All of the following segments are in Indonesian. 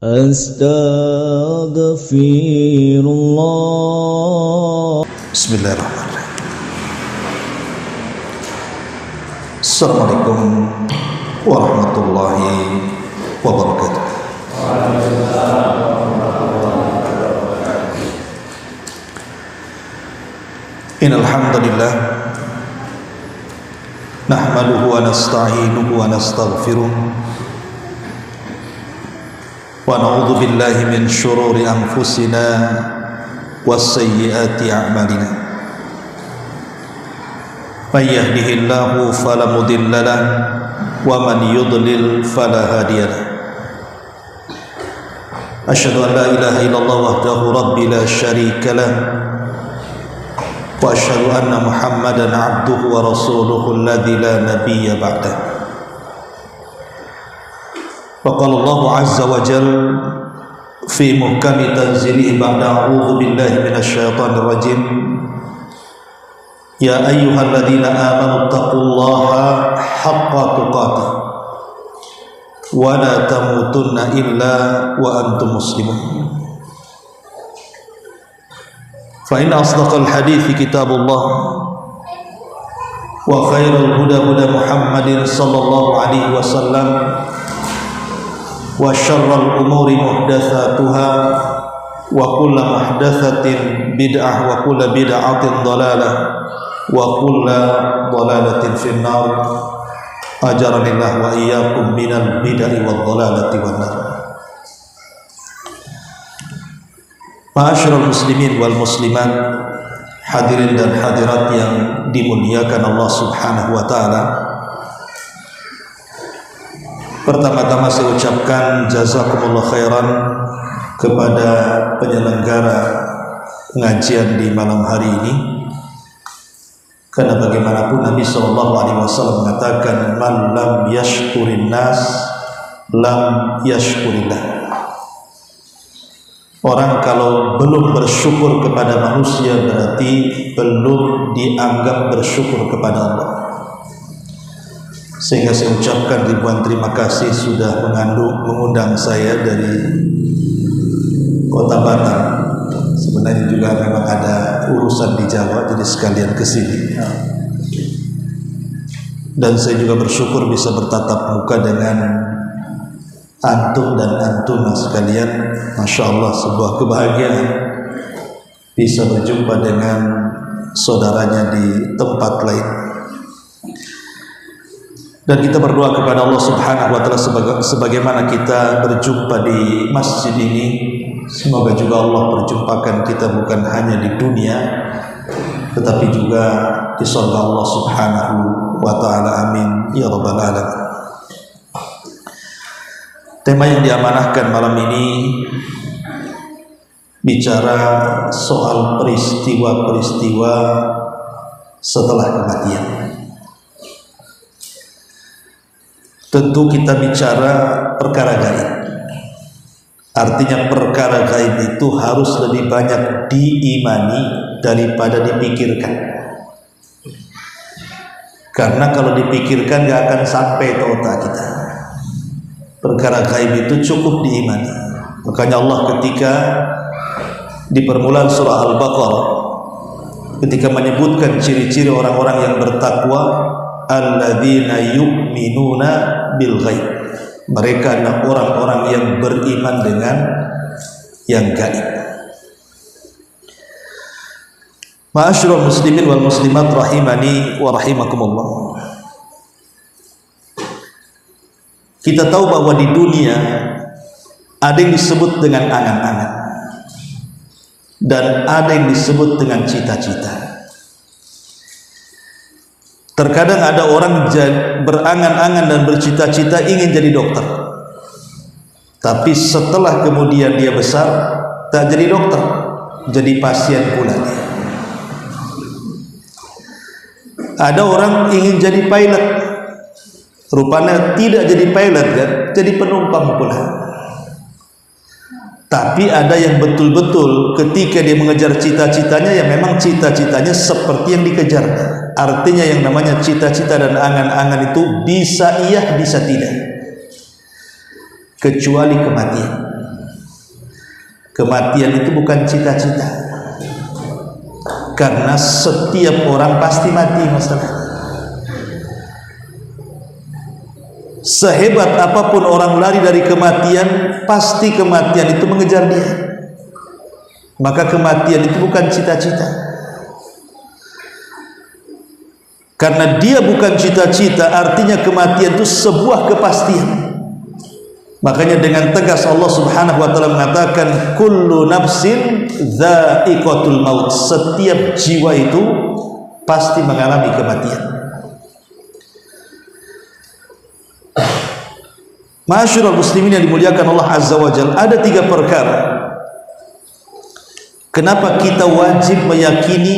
Astaghfirullah. Bismillahirrahmanirrahim. Assalamualaikum warahmatullahi wabarakatuh. Innal hamdalillah nahmaduhu wa nasta'inuhu wa nastaghfiruh wa na'udzu billahi min syururi anfusina was sayyiati a'malina. May yahdihillahu fala mudilla lahu wa man yudlil fala hadiya lahu. Asyhadu an la ilaha illallah wahdahu rabbi la syarika lahu wa asyhadu anna Muhammadan abduhu wa rasuluhu alladzi la nabiyya ba'dahu. Faqala Allah azza wa jalla fi muhkami tanzilihi ba'da a'udzu billahi minasy syaithanir rajim. Ya ayyuhalladzina amanu taqullaha haqqa tuqatih wa la tamutunna illa wa antum muslimun. Fa inna asdaqal hadithi kitabullah wa khairal huda huda Muhammadin sallallahu alaihi wasallam wa syarrul umuri muhdatsatuha wa kullu muhdatsatin bid'ah wa kullu bid'atin dhalalah wa kullu dhalalatin finnar. Ajaranillah wa iyyakum minal bid'ah wad dhalalati wan nar. Ma'asyiral muslimin wal muslimat, hadirin dan hadirat yang dimuliakan Allah Subhanahu wa taala. Pertama-tama saya ucapkan jazakumullah khairan kepada penyelenggara pengajian di malam hari ini. Karena bagaimanapun Nabi SAW mengatakan man lam yashkurin nas lam yashkurillah. Orang kalau belum bersyukur kepada manusia berarti belum dianggap bersyukur kepada Allah. Sehingga saya ucapkan ribuan terima kasih sudah mengundang saya dari Kota Batam. Sebenarnya juga memang ada urusan di Jawa, jadi sekalian ke sini. Dan saya juga bersyukur bisa bertatap muka dengan antum dan antuna sekalian. Masya Allah, sebuah kebahagiaan bisa berjumpa dengan saudaranya di tempat lain. Dan kita berdoa kepada Allah Subhanahu wa taala sebagaimana kita berjumpa di masjid ini, semoga juga Allah perjumpakan kita bukan hanya di dunia tetapi juga di surga Allah Subhanahu wa taala. Amin ya rabbal alamin. Tema yang diamanahkan malam ini bicara soal peristiwa-peristiwa setelah kematian. Tentu kita bicara perkara gaib. Artinya perkara gaib itu harus lebih banyak diimani daripada dipikirkan. Karena kalau dipikirkan gak akan sampai ke otak kita. Perkara gaib itu cukup diimani. Makanya Allah ketika di permulaan surah Al-Baqarah ketika menyebutkan ciri-ciri orang-orang yang bertakwa, alladzina yu'minuna bil ghaib, mereka adalah orang-orang yang beriman dengan yang gaib. Ma'asyiral muslimin wal muslimat rahimani wa rahimakumullah. Kita tahu bahwa di dunia ada yang disebut dengan angan-angan dan ada yang disebut dengan cita-cita. Terkadang ada orang berangan-angan dan bercita-cita ingin jadi dokter, tapi setelah kemudian dia besar tak jadi dokter, jadi pasien pula dia. Ada orang ingin jadi pilot, rupanya tidak jadi pilot kan, jadi penumpang pula. Tapi ada yang betul-betul ketika dia mengejar cita-citanya, ya memang cita-citanya seperti yang dikejar. Artinya yang namanya cita-cita dan angan-angan itu bisa iya, bisa tidak, kecuali kematian. Kematian itu bukan cita-cita, karena setiap orang pasti mati masalah. Sehebat apapun orang lari dari kematian, pasti kematian itu mengejar dia. Maka kematian itu bukan cita-cita, karena dia bukan cita-cita, artinya kematian itu sebuah kepastian. Makanya dengan tegas Allah Subhanahu wa taala mengatakan kullu nafsin dha'iqatul maut, setiap jiwa itu pasti mengalami kematian. Ma'asyiral muslimin yang dimuliakan Allah Azza wa Jalla, ada 3 perkara kenapa kita wajib meyakini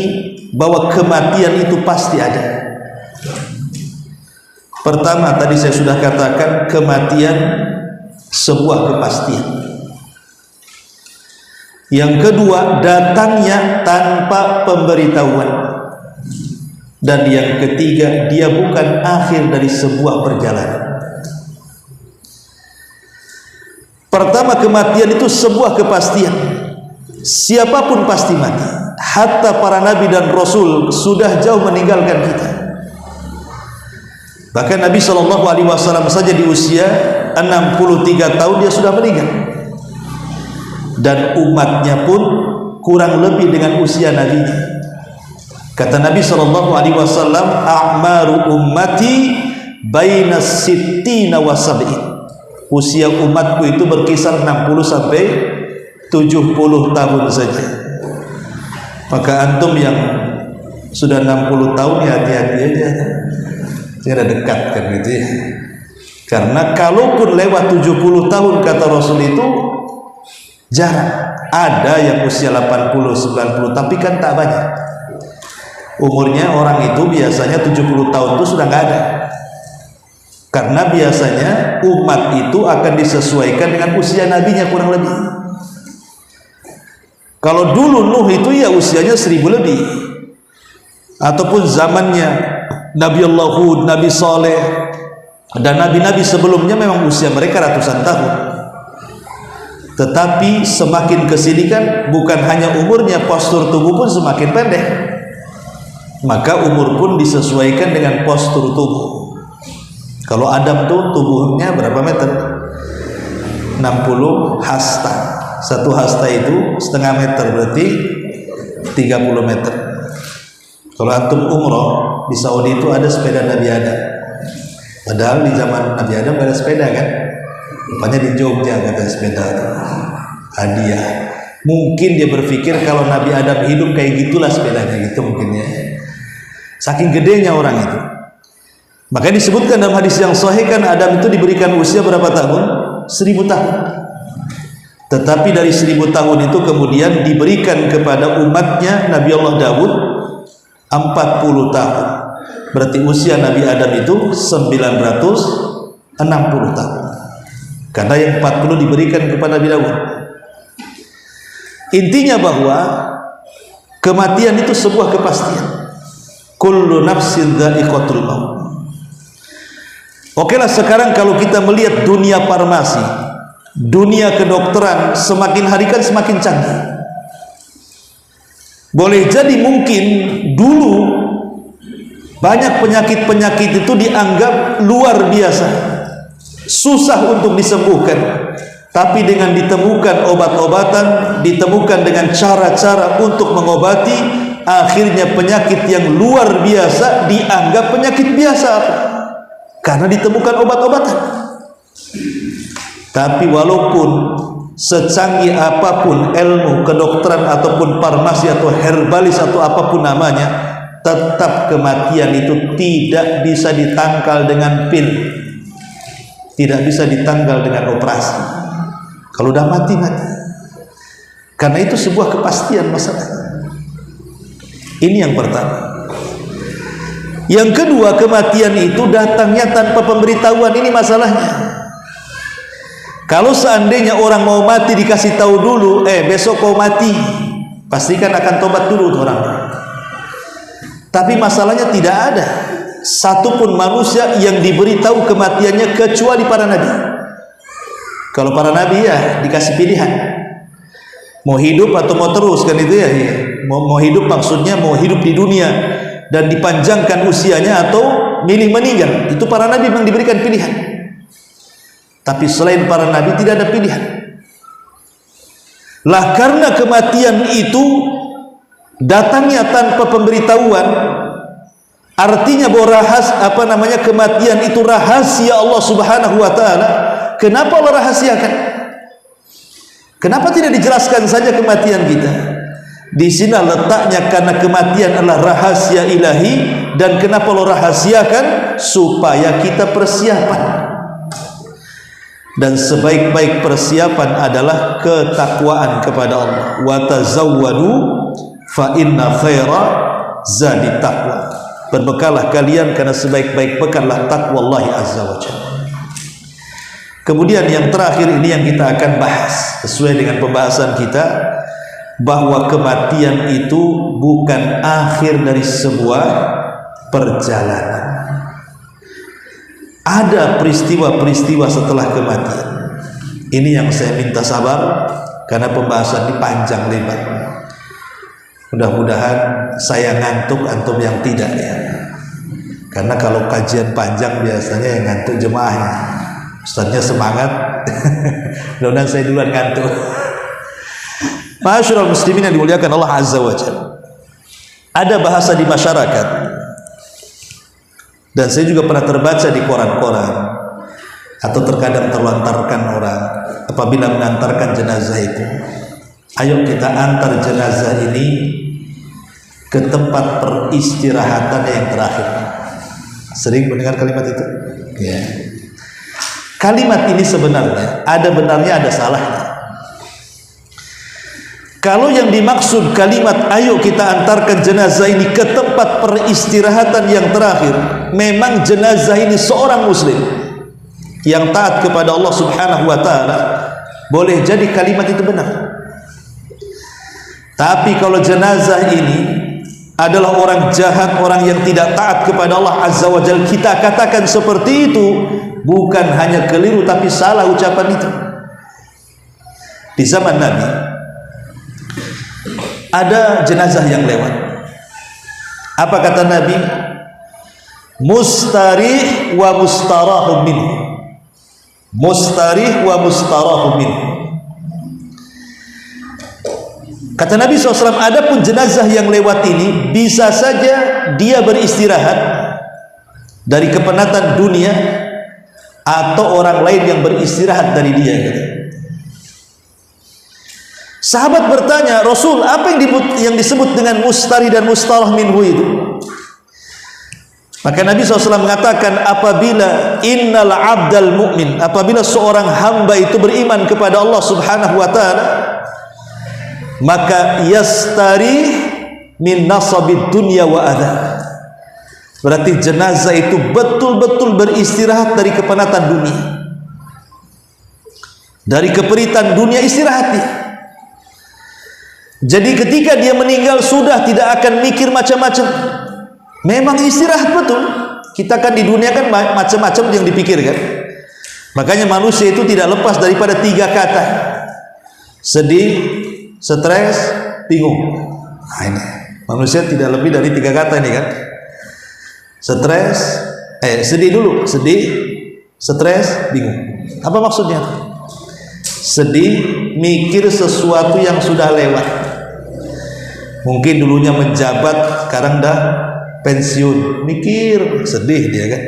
bahwa kematian itu pasti ada. Pertama, tadi saya sudah katakan, kematian sebuah kepastian. Yang kedua, datangnya tanpa pemberitahuan. Dan yang ketiga, dia bukan akhir dari sebuah perjalanan. Pertama, kematian itu sebuah kepastian. Siapapun pasti mati. Hatta para nabi dan rasul sudah jauh meninggalkan kita. Bahkan Nabi SAW saja di usia 63 tahun dia sudah meninggal, dan umatnya pun kurang lebih dengan usia Nabi. Kata Nabi SAW, a'maru ummati baina sittina wa sab'in, usia umatku itu berkisar 60 sampai 70 tahun saja. Maka antum yang sudah 60 tahun ya hati-hati aja, tidak dekat kan gitu ya. Karena kalaupun lewat 70 tahun kata Rasul itu jarang. Ada yang usia 80, 90, tapi kan tak banyak. Umurnya orang itu biasanya 70 tahun itu sudah nggak ada. Karena biasanya umat itu akan disesuaikan dengan usia nabinya kurang lebih. Kalau dulu Nuh itu ya usianya 1000 lebih. Ataupun zamannya Nabi Allah Hud, Nabi Saleh, dan nabi-nabi sebelumnya memang usia mereka ratusan tahun. Tetapi semakin kesini kan bukan hanya umurnya, postur tubuh pun semakin pendek. Maka umur pun disesuaikan dengan postur tubuh. Kalau Adam tuh tubuhnya berapa meter? 60 hasta. 1 hasta itu setengah meter, berarti 30 meter. Kalau antum umroh di Saudi itu ada sepeda Nabi Adam. Padahal di zaman Nabi Adam gak ada sepeda kan? Rupanya di Jogja gak ada sepeda, hadiah. Mungkin dia berpikir kalau Nabi Adam hidup kayak gitulah sepedanya gitu mungkinnya. Saking gedenya orang itu. Makanya disebutkan dalam hadis yang sahih kan Adam itu diberikan usia berapa tahun? 1000 tahun. Tetapi dari 1000 tahun itu kemudian diberikan kepada umatnya Nabi Allah Daud 40 tahun. Berarti usia Nabi Adam itu 960 tahun. Karena yang 40 diberikan kepada Nabi Daud. Intinya bahwa kematian itu sebuah kepastian. Kullu nafsin dha'iqatul maut. Okelah, sekarang kalau kita melihat dunia farmasi, dunia kedokteran semakin hari kan semakin canggih. Boleh jadi mungkin dulu banyak penyakit-penyakit itu dianggap luar biasa, susah untuk disembuhkan. Tapi dengan ditemukan obat-obatan, ditemukan dengan cara-cara untuk mengobati, akhirnya penyakit yang luar biasa dianggap penyakit biasa karena ditemukan obat-obatan. Tapi walaupun secanggih apapun ilmu kedokteran ataupun farmasi atau herbalis atau apapun namanya, tetap kematian itu tidak bisa ditangkal dengan pil, tidak bisa ditangkal dengan operasi. Kalau udah mati, mati. Karena itu sebuah kepastian masalah. Ini yang pertama. Yang kedua, kematian itu datangnya tanpa pemberitahuan. Ini masalahnya. Kalau seandainya orang mau mati dikasih tahu dulu, besok kau mati, pastikan akan tobat dulu tuh orang. Tapi masalahnya tidak ada satupun manusia yang diberitahu kematiannya kecuali para nabi. Kalau para nabi ya dikasih pilihan. Mau hidup atau mau terus, kan itu ya. Mau hidup maksudnya mau hidup di dunia dan dipanjangkan usianya, atau milih meninggal. Itu para nabi memang diberikan pilihan. Tapi selain para nabi tidak ada pilihan. Lah karena kematian itu datangnya tanpa pemberitahuan, artinya bahwa kematian itu rahasia Allah Subhanahu wa taala. Kenapa Allah rahasiakan? Kenapa tidak dijelaskan saja kematian kita? Di sini letaknya, karena kematian adalah rahasia ilahi. Dan kenapa Allah rahasiakan? Supaya kita persiapan. Dan sebaik-baik persiapan adalah ketakwaan kepada Allah. Wa tazawwadu fa inna khaira zadi taqwa. Berbekalah kalian, karena sebaik-baik bekallah takwa Allah azza wa jalla. Kemudian yang terakhir ini yang kita akan bahas sesuai dengan pembahasan kita, bahwa kematian itu bukan akhir dari sebuah perjalanan. Ada peristiwa-peristiwa setelah kematian. Ini yang saya minta sabar, karena pembahasan ini panjang lebar. Mudah-mudahan saya ngantuk, antum yang tidak ya. Karena kalau kajian panjang biasanya yang ngantuk jemaahnya. Ustaznya semangat. Mudah-mudahan saya duluan ngantuk. Ma'asyiral muslimin yang dimuliakan Allah azza wa jalla. Ada bahasa di masyarakat, dan saya juga pernah terbaca di koran-koran, atau terkadang terlontarkan orang apabila mengantarkan jenazah itu. Ayo kita antar jenazah ini ke tempat peristirahatan yang terakhir. Sering mendengar kalimat itu? Ya. Kalimat ini sebenarnya ada benarnya, ada salahnya. Kalau yang dimaksud kalimat ayo kita antarkan jenazah ini ke tempat peristirahatan yang terakhir, memang jenazah ini seorang muslim yang taat kepada Allah Subhanahu wa taala, boleh jadi kalimat itu benar. Tapi kalau jenazah ini adalah orang jahat, orang yang tidak taat kepada Allah Azza wa Jalla, kita katakan seperti itu, bukan hanya keliru tapi salah ucapan itu. Di zaman Nabi ada jenazah yang lewat. Apa kata Nabi? Mustarih wa mustarahum minhu. Mustarih wa mustarahum minhu. Kata Nabi SAW, adapun jenazah yang lewat ini bisa saja dia beristirahat dari kepenatan dunia, atau orang lain yang beristirahat dari dia. Sahabat bertanya, Rasul, apa yang disebut dengan mustari dan mustarah minhu itu? Maka Nabi SAW mengatakan, apabila innal abdal mu'min, apabila seorang hamba itu beriman kepada Allah Subhanahu wa ta'ala, maka yastari min nasabid dunya wa adha. Berarti jenazah itu betul-betul beristirahat dari kepenatan dunia, dari keperitan dunia, istirahat dia. Jadi ketika dia meninggal sudah tidak akan mikir macam-macam. Memang istirahat betul. Kita kan di dunia kan macam-macam yang dipikirkan. Makanya manusia itu tidak lepas daripada 3 kata: sedih, stres, bingung. Nah, ini manusia tidak lebih dari 3 kata ini kan. Sedih dulu, sedih, stres, bingung. Apa maksudnya? Sedih, mikir sesuatu yang sudah lewat. Mungkin dulunya menjabat, sekarang dah pensiun, mikir, sedih dia kan,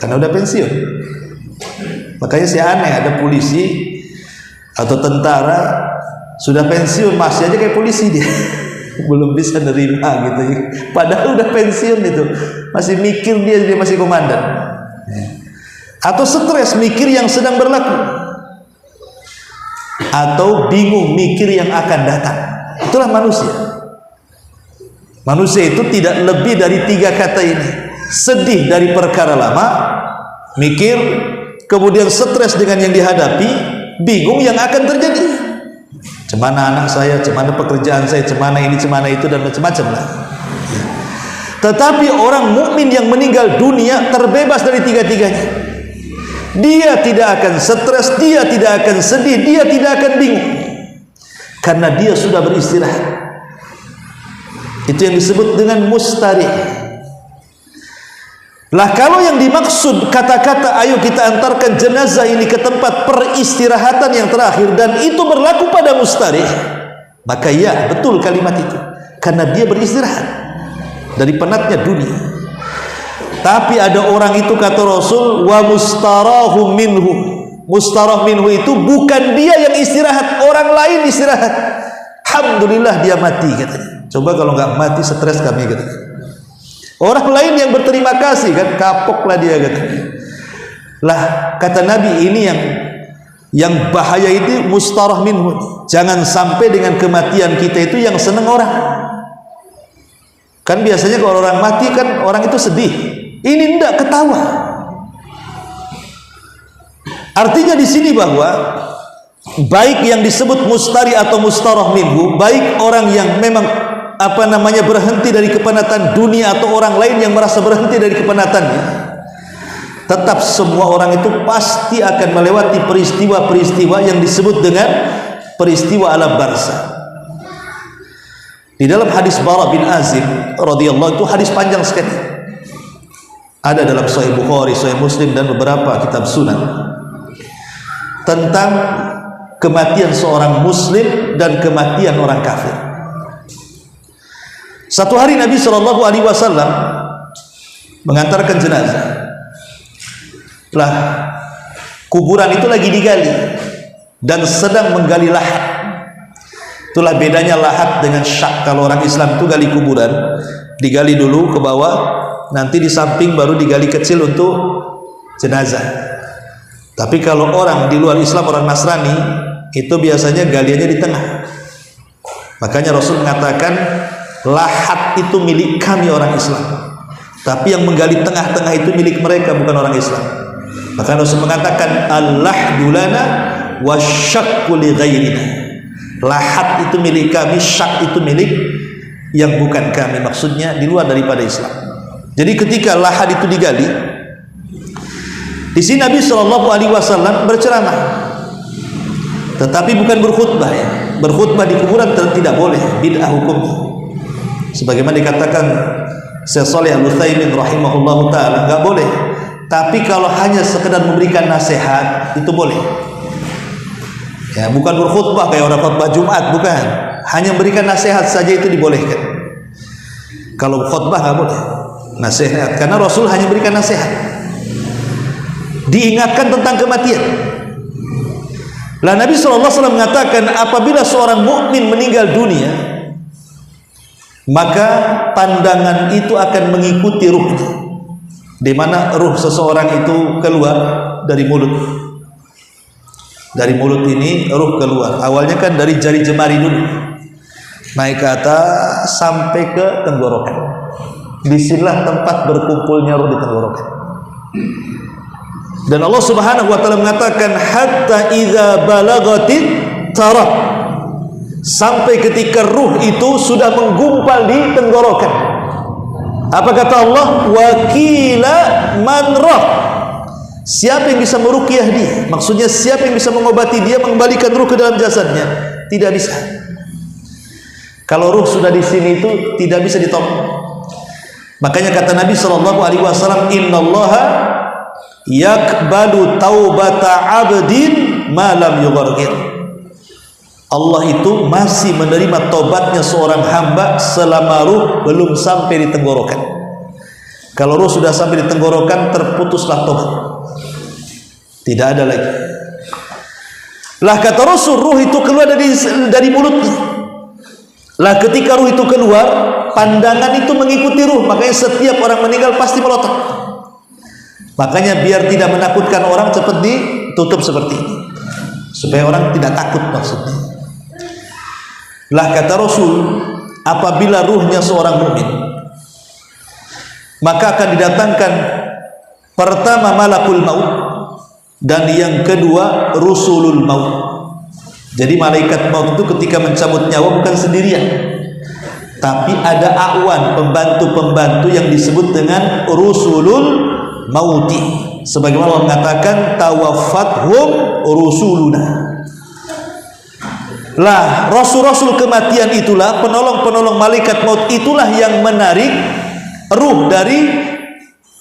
karena udah pensiun. Makanya saya aneh, ada polisi atau tentara sudah pensiun masih aja kayak polisi dia. Belum bisa nerima gitu. Padahal udah pensiun itu, masih mikir dia masih komandan. Atau stres, mikir yang sedang berlaku. Atau bingung, mikir yang akan datang. Itulah manusia. Manusia itu tidak lebih dari 3 kata ini: sedih dari perkara lama, mikir, kemudian stres dengan yang dihadapi, bingung yang akan terjadi. Cemana anak saya, cemana pekerjaan saya, cemana ini, cemana itu, dan macam-macam lah. Tetapi orang mukmin yang meninggal dunia terbebas dari 3-tiganya. Dia tidak akan stres, dia tidak akan sedih, dia tidak akan bingung. karena dia sudah beristirahat. Itu yang disebut dengan mustarih. Lah kalau yang dimaksud kata-kata ayo kita antarkan jenazah ini ke tempat peristirahatan yang terakhir, dan itu berlaku pada mustarih, maka ya betul kalimat itu, karena dia beristirahat dari penatnya dunia. Tapi ada orang itu, kata Rasul, wa mustarahu minhu. Mustarah minhu itu bukan dia yang istirahat, orang lain istirahat. Alhamdulillah dia mati, katanya. Coba kalau nggak mati stres kami, katanya. Orang lain yang berterima kasih, kan kapoklah dia, katanya. Lah kata Nabi, ini yang bahaya itu mustarah minhu. Jangan sampai dengan kematian kita itu yang seneng orang. Kan biasanya kalau orang mati kan orang itu sedih. Ini enggak, ketawa. Artinya di sini bahwa baik yang disebut mustari atau mustarah minhu, baik orang yang memang berhenti dari kepenatan dunia atau orang lain yang merasa berhenti dari kepenatannya, tetap semua orang itu pasti akan melewati peristiwa-peristiwa yang disebut dengan peristiwa alam barzah. Di dalam hadis Bara bin Azib radhiyallahu, itu hadis panjang sekali, ada dalam Sahih Bukhari, Sahih Muslim, dan beberapa kitab sunan, tentang kematian seorang muslim dan kematian orang kafir. Satu hari Nabi SAW mengantarkan jenazah. Lah kuburan itu lagi digali dan sedang menggali lahat. Itulah bedanya lahat dengan syak. Kalau orang Islam itu gali kuburan, digali dulu ke bawah, nanti di samping baru digali kecil untuk jenazah. Tapi kalau orang di luar Islam, orang Nasrani, itu biasanya galiannya di tengah. Makanya Rasul mengatakan lahat itu milik kami orang Islam, tapi yang menggali tengah-tengah itu milik mereka, bukan orang Islam. Maka Rasul mengatakan al-lahdu lana wasyakku li ghairina. Lahat itu milik kami, syak itu milik yang bukan kami, maksudnya di luar daripada Islam. Jadi ketika lahat itu digali, di sini Nabi SAW berceramah, tetapi bukan berkhutbah, ya. Berkhutbah di kuburan tidak boleh, bid'ah hukumnya. Sebagaimana dikatakan Syekh Shalih Al-Utsaimin rahimahullahu taala, enggak boleh. Tapi kalau hanya sekedar memberikan nasihat itu boleh. Ya, bukan berkhutbah kayak orang khutbah Jumat, bukan. Hanya memberikan nasihat saja itu dibolehkan. Kalau khutbah enggak boleh. Nasihat, karena Rasul hanya memberikan nasihat. Diingatkan tentang kematian. Lah Nabi SAW mengatakan apabila seorang mukmin meninggal dunia, maka pandangan itu akan mengikuti ruhnya. Di mana ruh seseorang itu keluar dari mulut. Dari mulut ini ruh keluar. Awalnya kan dari jari jemari dulu, naik ke atas sampai ke tenggorokan. Disinilah tempat berkumpulnya ruh di tenggorokan. Dan Allah Subhanahu wa taala mengatakan hatta idza balagatit tarab, sampai ketika ruh itu sudah menggumpal di tenggorokan. Apa kata Allah? Wakila man rah, siapa yang bisa meruqyah dia? Maksudnya siapa yang bisa mengobati dia, mengembalikan ruh ke dalam jasadnya? Tidak bisa. Kalau ruh sudah di sini itu tidak bisa ditolong. Makanya kata Nabi SAW, innallaha yakbalu taubata abdin malam yughargir. Allah itu masih menerima tobatnya seorang hamba selama ruh belum sampai di tenggorokan. Kalau ruh sudah sampai di tenggorokan, terputuslah tobat, tidak ada lagi. Lah kata Rasul, ruh itu keluar dari mulutnya. Lah ketika ruh itu keluar, pandangan itu mengikuti ruh. Makanya setiap orang meninggal pasti melotot. Makanya biar tidak menakutkan orang, cepat ditutup seperti ini, supaya orang tidak takut maksudnya. Lah kata Rasul, apabila ruhnya seorang mukmin, maka akan didatangkan pertama malakul maut, dan yang kedua rusulul maut. Jadi malaikat maut itu ketika mencabut nyawa bukan sendirian, tapi ada awan, pembantu-pembantu yang disebut dengan rusulul mauti. Sebagaimana Allah mengatakan tawaffathum rusuluna. Lah, rasul-rasul kematian itulah, penolong-penolong malaikat maut itulah yang menarik ruh dari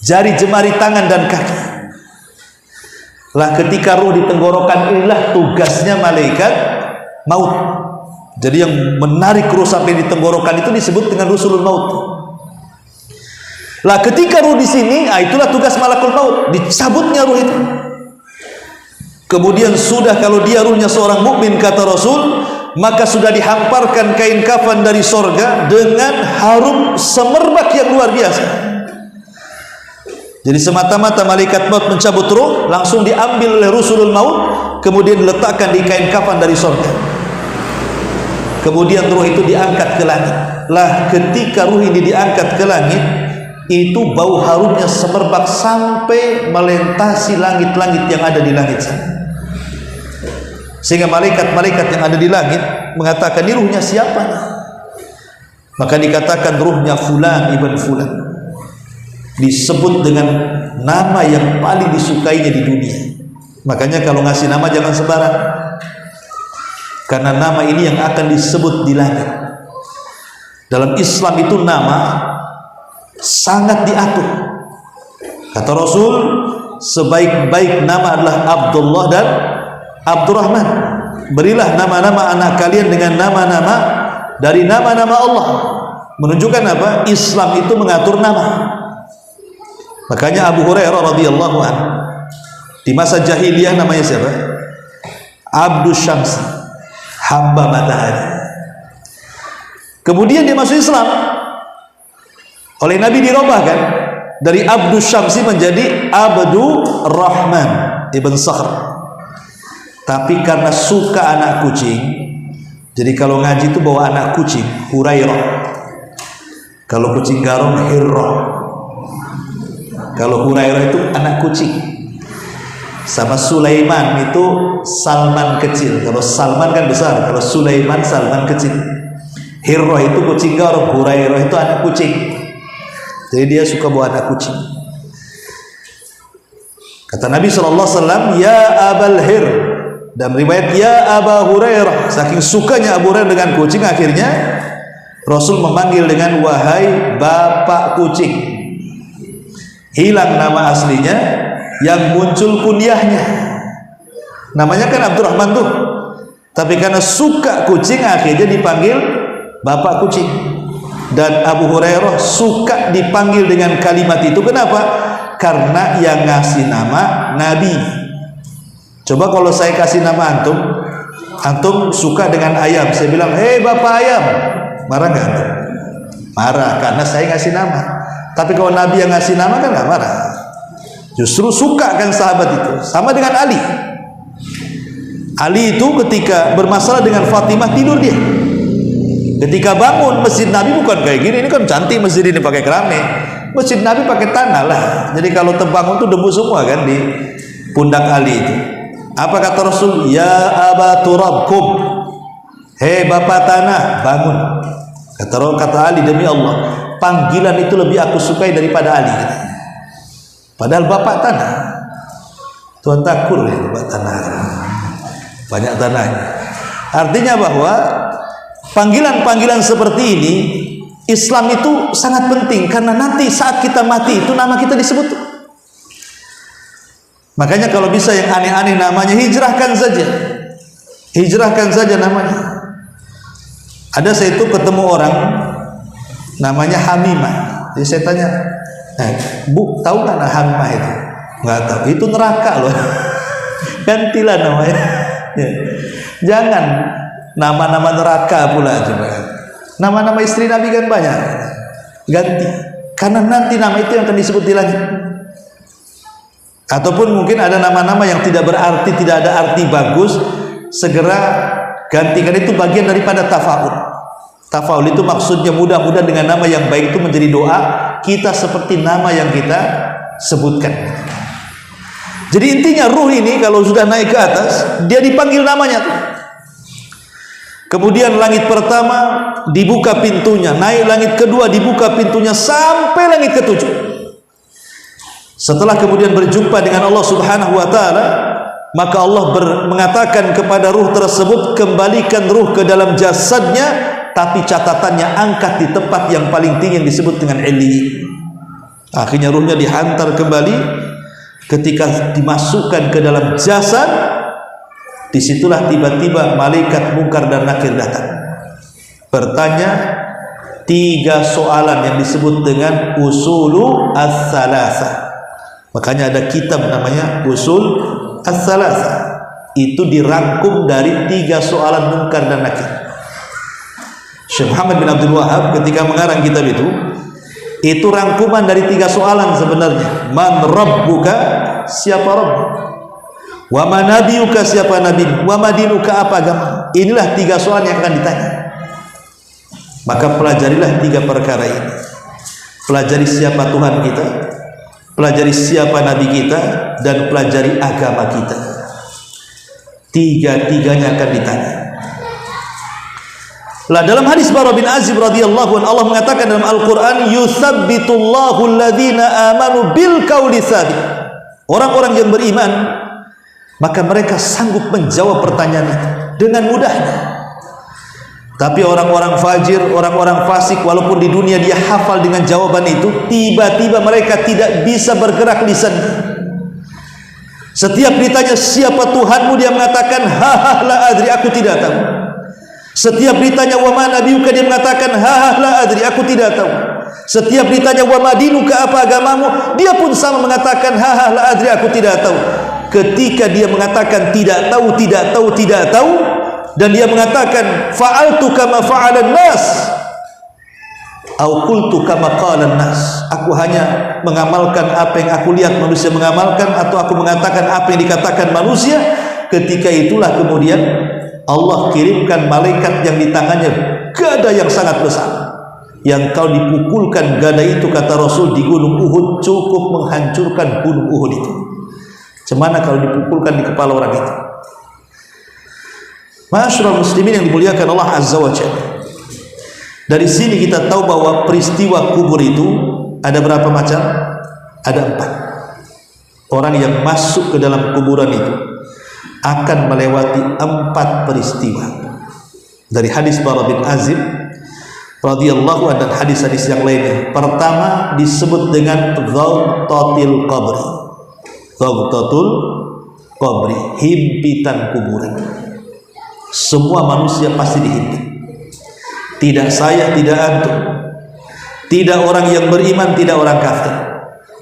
jari jemari tangan dan kaki. Lah, ketika ruh di tenggorokan inilah tugasnya malaikat maut. Jadi yang menarik ruh sampai di tenggorokan itu disebut dengan rusulul maut. Lah, ketika ruh di sini, itulah tugas malakul maut, dicabutnya ruh itu. Kemudian sudah, kalau dia ruhnya seorang mukmin kata Rasul, maka sudah dihamparkan kain kafan dari sorga dengan harum semerbak yang luar biasa. Jadi semata-mata malaikat maut mencabut ruh, langsung diambil oleh rusulul maut, kemudian diletakkan di kain kafan dari sorga. Kemudian ruh itu diangkat ke langit. Lah, ketika ruh ini diangkat ke langit, itu bau harumnya semerbak sampai melintasi langit-langit yang ada di langit sana. Sehingga malaikat-malaikat yang ada di langit mengatakan, ini ruhnya siapa? Maka dikatakan ruhnya fulan ibn fulan, disebut dengan nama yang paling disukainya di dunia. Makanya kalau ngasih nama jangan sembarang, karena nama ini yang akan disebut di langit. Dalam Islam itu nama sangat diatur. Kata Rasul, sebaik-baik nama adalah Abdullah dan Abdurrahman. Berilah nama-nama anak kalian dengan nama-nama dari nama-nama Allah. Menunjukkan apa? Islam itu mengatur nama. Makanya Abu Hurairah radhiyallahu anhu di masa jahiliyah namanya siapa? Abdus Syams, hamba matahari. Kemudian dia masuk Islam. Oleh Nabi dirubah kan, dari Abdus Syamsi menjadi Abdur Rahman ibn Sakhr. Tapi karena suka anak kucing, jadi kalau ngaji itu bawa anak kucing, Hurairah. Kalau kucing garong, Hirrah. Kalau Hurairah itu anak kucing. Sama Sulaiman itu Salman kecil. Kalau Salman kan besar, kalau Sulaiman Salman kecil. Hirrah itu kucing garong, Hurairah itu anak kucing. Jadi dia suka bawa anak kucing. Kata Nabi SAW, ya Abal Hir. Dan riwayat ya Aba Hurairah. Saking sukanya Abu Hurairah dengan kucing, akhirnya Rasul memanggil dengan wahai bapak kucing. Hilang nama aslinya, yang muncul kunyahnya. Namanya kan Abdurrahman tuh, tapi karena suka kucing akhirnya dipanggil bapak kucing. Dan Abu Hurairah suka dipanggil dengan kalimat itu. Kenapa? Karena yang ngasih nama Nabi. Coba kalau saya kasih nama antum, antum suka dengan ayam, saya bilang, hei bapak ayam, marah nggak antum? Marah, karena saya ngasih nama. Tapi kalau Nabi yang ngasih nama kan nggak marah, justru suka kan sahabat itu. Sama dengan Ali. Ali itu ketika bermasalah dengan Fatimah, tidur dia. Ketika bangun, masjid Nabi bukan kayak gini, ini kan cantik masjid ini pakai keramik. Masjid Nabi pakai tanah lah. Jadi kalau terbangun tuh debu semua kan di pundak Ali itu. Apa kata Rasul? Ya Aba Turab kum, hei bapak tanah, bangun. Kata Ali, demi Allah, panggilan itu lebih aku sukai daripada Ali. Padahal bapak tanah. Tuan takur ya bapak tanah, banyak tanahnya. Artinya bahwa panggilan-panggilan seperti ini Islam itu sangat penting, karena nanti saat kita mati itu nama kita disebut. Makanya kalau bisa yang aneh-aneh namanya hijrahkan saja. Hijrahkan saja namanya. Ada saya itu ketemu orang namanya Hamimah. Jadi saya tanya, Bu, tahu kan Hamimah itu? Nggak tahu. Itu neraka loh. Gantilah namanya. Jangan nama-nama neraka pula coba. Nama-nama istri Nabi kan banyak. Ganti. Karena nanti nama itu yang akan disebut di langit. Ataupun mungkin ada nama-nama yang tidak berarti, tidak ada arti bagus, segera gantikan. Itu bagian daripada tafaul. Tafaul itu maksudnya mudah-mudahan dengan nama yang baik itu menjadi doa kita seperti nama yang kita sebutkan. Jadi intinya ruh ini kalau sudah naik ke atas, dia dipanggil namanya tuh. Kemudian langit pertama dibuka pintunya, naik langit kedua dibuka pintunya sampai langit ketujuh. Setelah kemudian berjumpa dengan Allah Subhanahu wa taala, maka Allah mengatakan kepada ruh tersebut, kembalikan ruh ke dalam jasadnya, tapi catatannya angkat di tempat yang paling tinggi yang disebut dengan Illiyin. Akhirnya ruhnya dihantar kembali. Ketika dimasukkan ke dalam jasad, disitulah tiba-tiba malaikat Munkar dan Nakir datang, bertanya 3 soalan yang disebut dengan usulu as-salasa. Makanya ada kitab namanya Usul as-salasa. Itu dirangkum dari 3 soalan Munkar dan Nakir. Syekh Muhammad bin Abdul Wahab ketika mengarang kitab itu rangkuman dari 3 soalan sebenarnya. Man rabbuka, siapa Rabb? Wa ma nabiyuka, siapa nabi? Wa ma dinuka, apa agama? Inilah 3 soalan yang akan ditanya. Maka pelajarilah 3 perkara ini. Pelajari siapa Tuhan kita, pelajari siapa nabi kita, dan pelajari agama kita. 3-tiganya akan ditanya. Lah dalam hadis Bara bin Azib radhiyallahu anhu, Allah mengatakan dalam Al-Qur'an, yutsabbitullahu alladhina amanu bil qauli tsabit. Orang-orang yang beriman, maka mereka sanggup menjawab pertanyaan itu dengan mudahnya. Tapi orang-orang fajir, orang-orang fasik, walaupun di dunia dia hafal dengan jawaban itu, tiba-tiba mereka tidak bisa bergerak lisannya. Setiap ditanya siapa Tuhanmu, dia mengatakan ha la adri, aku tidak tahu. Setiap ditanya wa ma nabiyuka, dia mengatakan ha la adri, aku tidak tahu. Setiap ditanya wa ma dinuka, apa agamamu, dia pun sama mengatakan ha la adri, aku tidak tahu. Ketika dia mengatakan tidak tahu, dan dia mengatakan fa'altu kama fa'alan nas au qultu kama qalan nas, aku hanya mengamalkan apa yang aku lihat manusia mengamalkan, atau aku mengatakan apa yang dikatakan manusia, ketika itulah kemudian Allah kirimkan malaikat yang di tangannya gada yang sangat besar, yang kalau dipukulkan gada itu, kata Rasul, di gunung Uhud cukup menghancurkan gunung Uhud itu. Cemana kalau dipukulkan di kepala orang itu. Ma'asyiral muslimin yang dimuliakan Allah Azza wa Jalla. Dari sini kita tahu bahwa peristiwa kubur itu ada berapa macam? Ada 4. Orang yang masuk ke dalam kuburan itu akan melewati 4 peristiwa. Dari hadis Bara bin Azib radhiyallahu anhu dan hadis-hadis yang lainnya. Pertama disebut dengan Dhautatil Qabri. Dhautatul Qabri, himpitan kuburan. Semua manusia pasti dihimpit. Tidak saya, tidak antum. Tidak orang yang beriman, tidak orang kafir.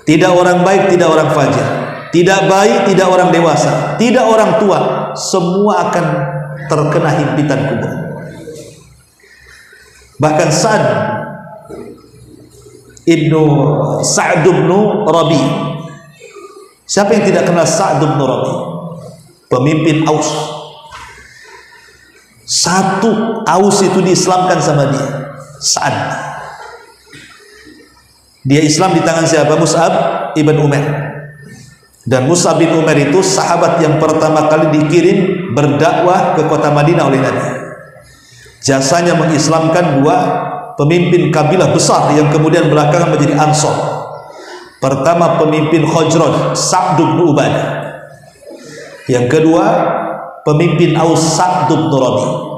Tidak orang baik, tidak orang fajir. Tidak bayi, tidak orang dewasa, tidak orang tua, semua akan terkena himpitan kubur. Bahkan Sa'd bin Rabi. Siapa yang tidak kenal Sa'd bin Rabi? Pemimpin Aus. Satu Aus itu diislamkan sama dia, Sa'd. Dia Islam di tangan siapa? Mus'ab ibn Umair. Dan Mus'ab bin Umair itu sahabat yang pertama kali dikirim berdakwah ke kota Madinah oleh Nabi. Jasanya mengislamkan 2 pemimpin kabilah besar yang kemudian belakangan menjadi Ansor. Pertama pemimpin Khazraj, Sa'd bin Ubadah. Yang kedua pemimpin Aus, Sa'd bin Rabi.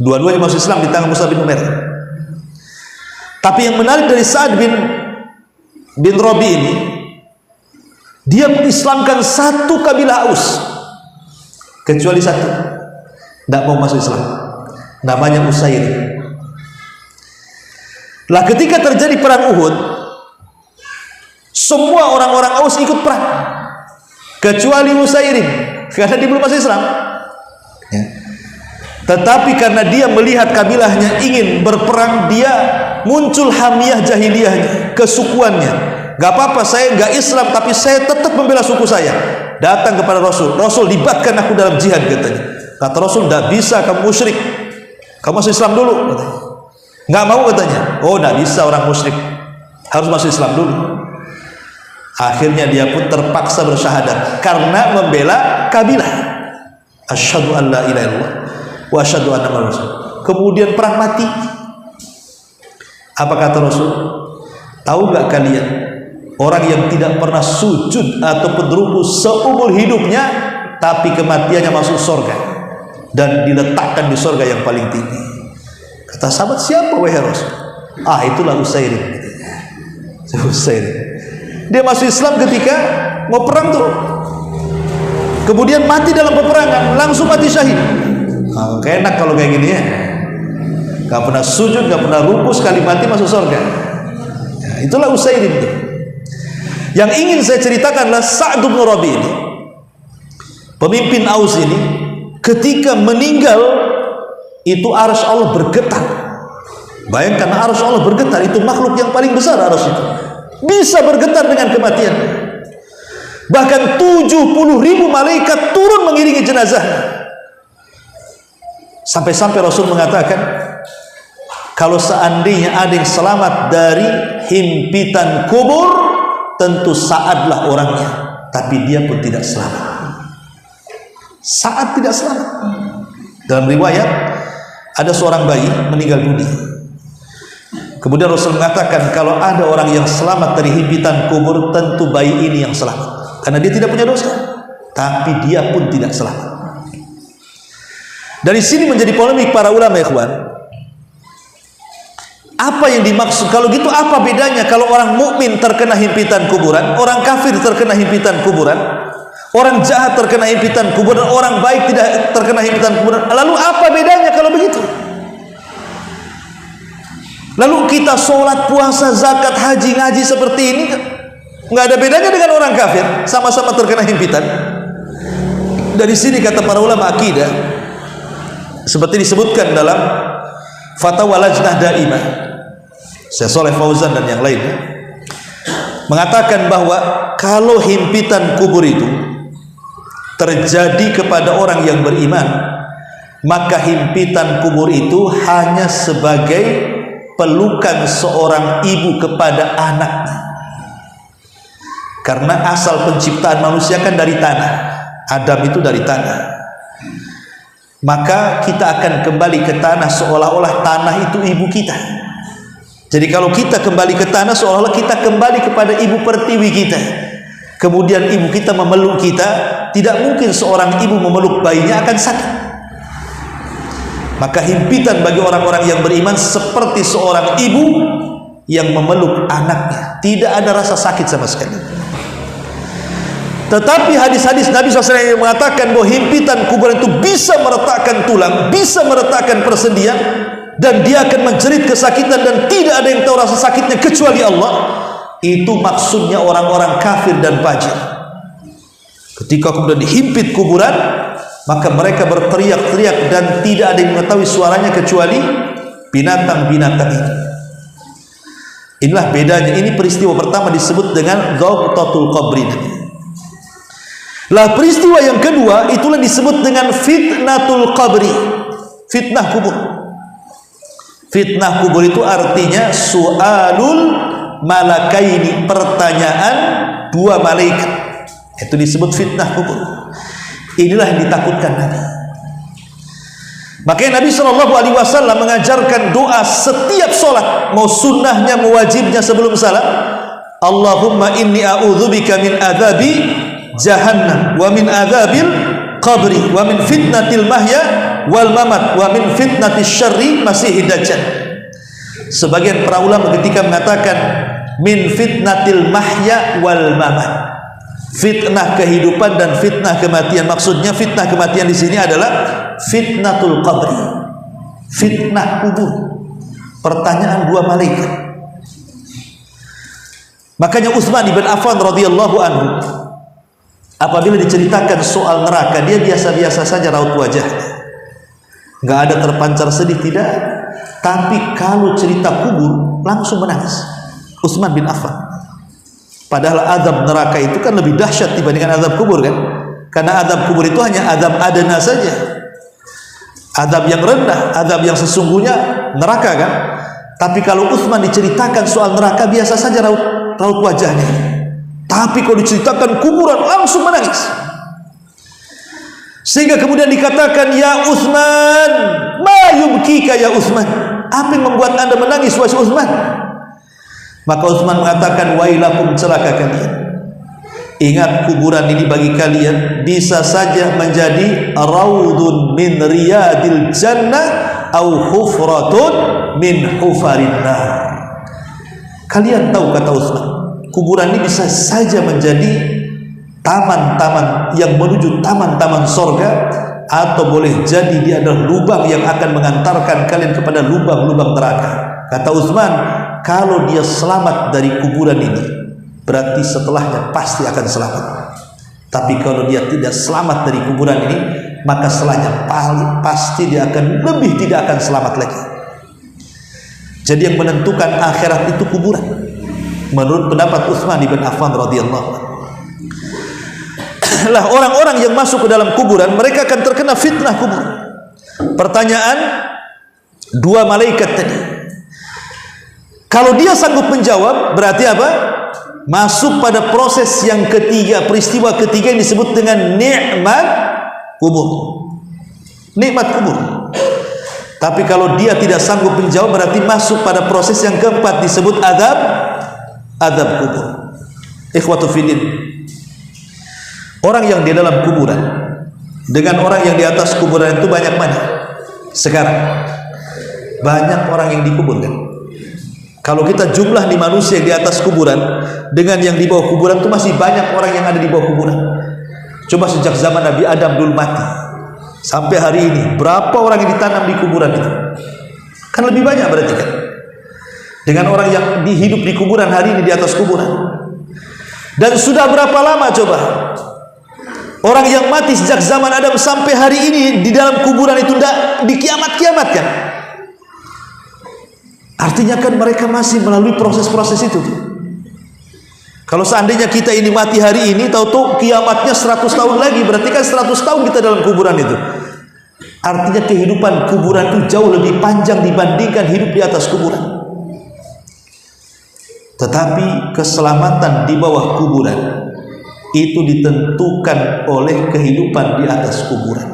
Dua-duanya masuk Islam di tangan Mus'ab bin Umair. Tapi yang menarik dari Sa'd bin Rabi ini, dia mengislamkan 1 kabilah Aus, kecuali 1 tidak mau masuk Islam, namanya Usair. Lah ketika terjadi perang Uhud, semua orang-orang Aus ikut perang, kecuali Usair, karena dia belum masuk Islam ya. Tetapi karena dia melihat kabilahnya ingin berperang, dia muncul hamiyah jahiliyahnya, kesukuannya. Gak apa-apa, saya gak Islam, tapi saya tetap membela suku saya. Datang kepada Rasul, Rasul, libatkan aku dalam jihad, katanya. Kata Rasul, gak bisa, kamu musyrik, kamu masuk Islam dulu, katanya. Gak mau, katanya. Oh, gak bisa orang musyrik, harus masuk Islam dulu. Akhirnya dia pun terpaksa bersyahadat karena membela kabilah. Asyhadu an la ilaha illallah wa asyhadu anna Muhammadar Rasul. Kemudian perang mati. Apa kata Rasul? Tahu gak kalian, orang yang tidak pernah sujud ataupun ruku seumur hidupnya tapi kematiannya masuk surga dan diletakkan di surga yang paling tinggi. Kata sahabat, siapa wahai Rasul? Itulah Usairim. Usairim. Dia masuk Islam ketika mau perang tuh, kemudian mati dalam peperangan, langsung mati syahid. Enak kalau kayak gini ya. Gak pernah sujud, gak pernah ruku, sekali mati masuk surga. Itulah Usairim. Yang ingin saya ceritakan adalah Sa'd bin Rabi ini, pemimpin Aus ini, ketika meninggal itu arsy Allah bergetar. Bayangkan arsy Allah bergetar, itu makhluk yang paling besar arsy itu. Bisa bergetar dengan kematian. Bahkan 70.000 malaikat turun mengiringi jenazah. Sampai-sampai Rasul mengatakan, kalau seandainya ada yang selamat dari himpitan kubur, tentu Sa'adlah orangnya, tapi dia pun tidak selamat. Sa'ad tidak selamat. Dalam riwayat ada seorang bayi meninggal dunia. Kemudian Rasul mengatakan, kalau ada orang yang selamat dari himpitan kubur, tentu bayi ini yang selamat, karena dia tidak punya dosa, tapi dia pun tidak selamat. Dari sini menjadi polemik para ulama, ikhwan. Apa yang dimaksud? Kalau gitu apa bedanya kalau orang mukmin terkena himpitan kuburan, orang kafir terkena himpitan kuburan, orang jahat terkena himpitan kuburan, orang baik tidak terkena himpitan kuburan? Lalu apa bedanya kalau begitu? Lalu kita sholat, puasa, zakat, haji, ngaji seperti ini, nggak ada bedanya dengan orang kafir, sama-sama terkena himpitan. Dari sini kata para ulama akidah, seperti disebutkan dalam Fatwa Lajnah Daimah, Syekh Shalih Fauzan dan yang lainnya, mengatakan bahwa kalau himpitan kubur itu terjadi kepada orang yang beriman, maka himpitan kubur itu hanya sebagai pelukan seorang ibu kepada anaknya. Karena asal penciptaan manusia kan dari tanah, Adam itu dari tanah, maka kita akan kembali ke tanah seolah-olah tanah itu ibu kita. Jadi kalau kita kembali ke tanah, seolah-olah kita kembali kepada ibu pertiwi kita. Kemudian ibu kita memeluk kita. Tidak mungkin seorang ibu memeluk bayinya akan sakit. Maka himpitan bagi orang-orang yang beriman seperti seorang ibu yang memeluk anaknya. Tidak ada rasa sakit sama sekali. Tetapi hadis-hadis Nabi SAW yang mengatakan bahwa himpitan kuburan itu bisa meretakkan tulang, bisa meretakkan persendian, dan dia akan menjerit kesakitan dan tidak ada yang tahu rasa sakitnya kecuali Allah. Itu maksudnya orang-orang kafir dan fajir. Ketika kemudian dihimpit kuburan, maka mereka berteriak-teriak dan tidak ada yang mengetahui suaranya kecuali binatang-binatang itu. Inilah bedanya. Ini peristiwa pertama disebut dengan Ghawtatul Qabri. Lah peristiwa yang kedua itulah disebut dengan fitnatul qabri, fitnah kubur. Fitnah kubur itu artinya su'alul malakaini, pertanyaan dua malaikat. Itu disebut fitnah kubur. Inilah yang ditakutkan Nabi. Makanya Nabi SAW mengajarkan doa setiap sholat, mau sunnahnya, mau wajibnya sebelum salat. Allahumma inni a'udzubika min adzabi jahannam wa min adzabil qabri wa min fitnatil mahya wal mamat wa min fitnatis syarri masihid dajjal. Sebagian para ulama ketika mengatakan min fitnatil mahya wal mamat, fitnah kehidupan dan fitnah kematian, maksudnya fitnah kematian di sini adalah fitnatul qabri, fitnah kubur, pertanyaan dua malaikat. Makanya Utsman bin Affan radhiyallahu anhu apabila diceritakan soal neraka, dia biasa-biasa saja raut wajahnya, nggak ada terpancar sedih, tidak. Tapi kalau cerita kubur langsung menangis Utsman bin Affan. Padahal azab neraka itu kan lebih dahsyat dibandingkan azab kubur kan? Karena azab kubur itu hanya azab adana saja, azab yang rendah, azab yang sesungguhnya neraka kan? Tapi kalau Utsman diceritakan soal neraka biasa saja raut wajahnya. Tapi kalau diceritakan kuburan langsung menangis. Sehingga kemudian dikatakan, ya Utsman, ma yubkika ya Utsman, apa yang membuat anda menangis wahai Utsman? Maka Utsman mengatakan, wailakum, celaka kalian, Ingat, kuburan ini bagi kalian bisa saja menjadi raudun min riyadil jannah au hufratun min hufarin nar. Kalian tahu, kata Utsman, kuburan ini bisa saja menjadi taman-taman yang menuju taman-taman sorga, atau boleh jadi dia adalah lubang yang akan mengantarkan kalian kepada lubang-lubang neraka. Kata Utsman, kalau dia selamat dari kuburan ini, berarti setelahnya pasti akan selamat. Tapi kalau dia tidak selamat dari kuburan ini, maka setelahnya pasti dia akan lebih tidak akan selamat lagi. Jadi yang menentukan akhirat itu kuburan, menurut pendapat Utsman bin Affan radhiyallahu anhu. Lah, orang-orang yang masuk ke dalam kuburan, mereka akan terkena fitnah kubur. Pertanyaan dua malaikat tadi, kalau dia sanggup menjawab, berarti apa? Masuk pada proses yang ketiga, peristiwa ketiga yang disebut dengan nikmat kubur. Nikmat kubur. Tapi kalau dia tidak sanggup menjawab, berarti masuk pada proses yang keempat, disebut azab kubur. Ikhwatu fillah, orang yang di dalam kuburan dengan orang yang di atas kuburan itu banyak mana? Sekarang banyak orang yang dikuburkan. Kalau kita jumlah di manusia yang di atas kuburan dengan yang di bawah kuburan, itu masih banyak orang yang ada di bawah kuburan. Coba sejak zaman Nabi Adam dulu mati sampai hari ini, berapa orang yang ditanam di kuburan itu? Kan lebih banyak berarti kan, dengan orang yang hidup di kuburan hari ini, di atas kuburan. Dan sudah berapa lama coba orang yang mati sejak zaman Adam sampai hari ini di dalam kuburan itu tidak dikiamat-kiamatkan? Artinya kan mereka masih melalui proses-proses itu. Kalau seandainya kita ini mati hari ini, tahu-tahu kiamatnya 100 tahun lagi, berarti kan 100 tahun kita dalam kuburan itu. Artinya kehidupan kuburan itu jauh lebih panjang dibandingkan hidup di atas kuburan. Tetapi keselamatan di bawah kuburan itu ditentukan oleh kehidupan di atas kuburan.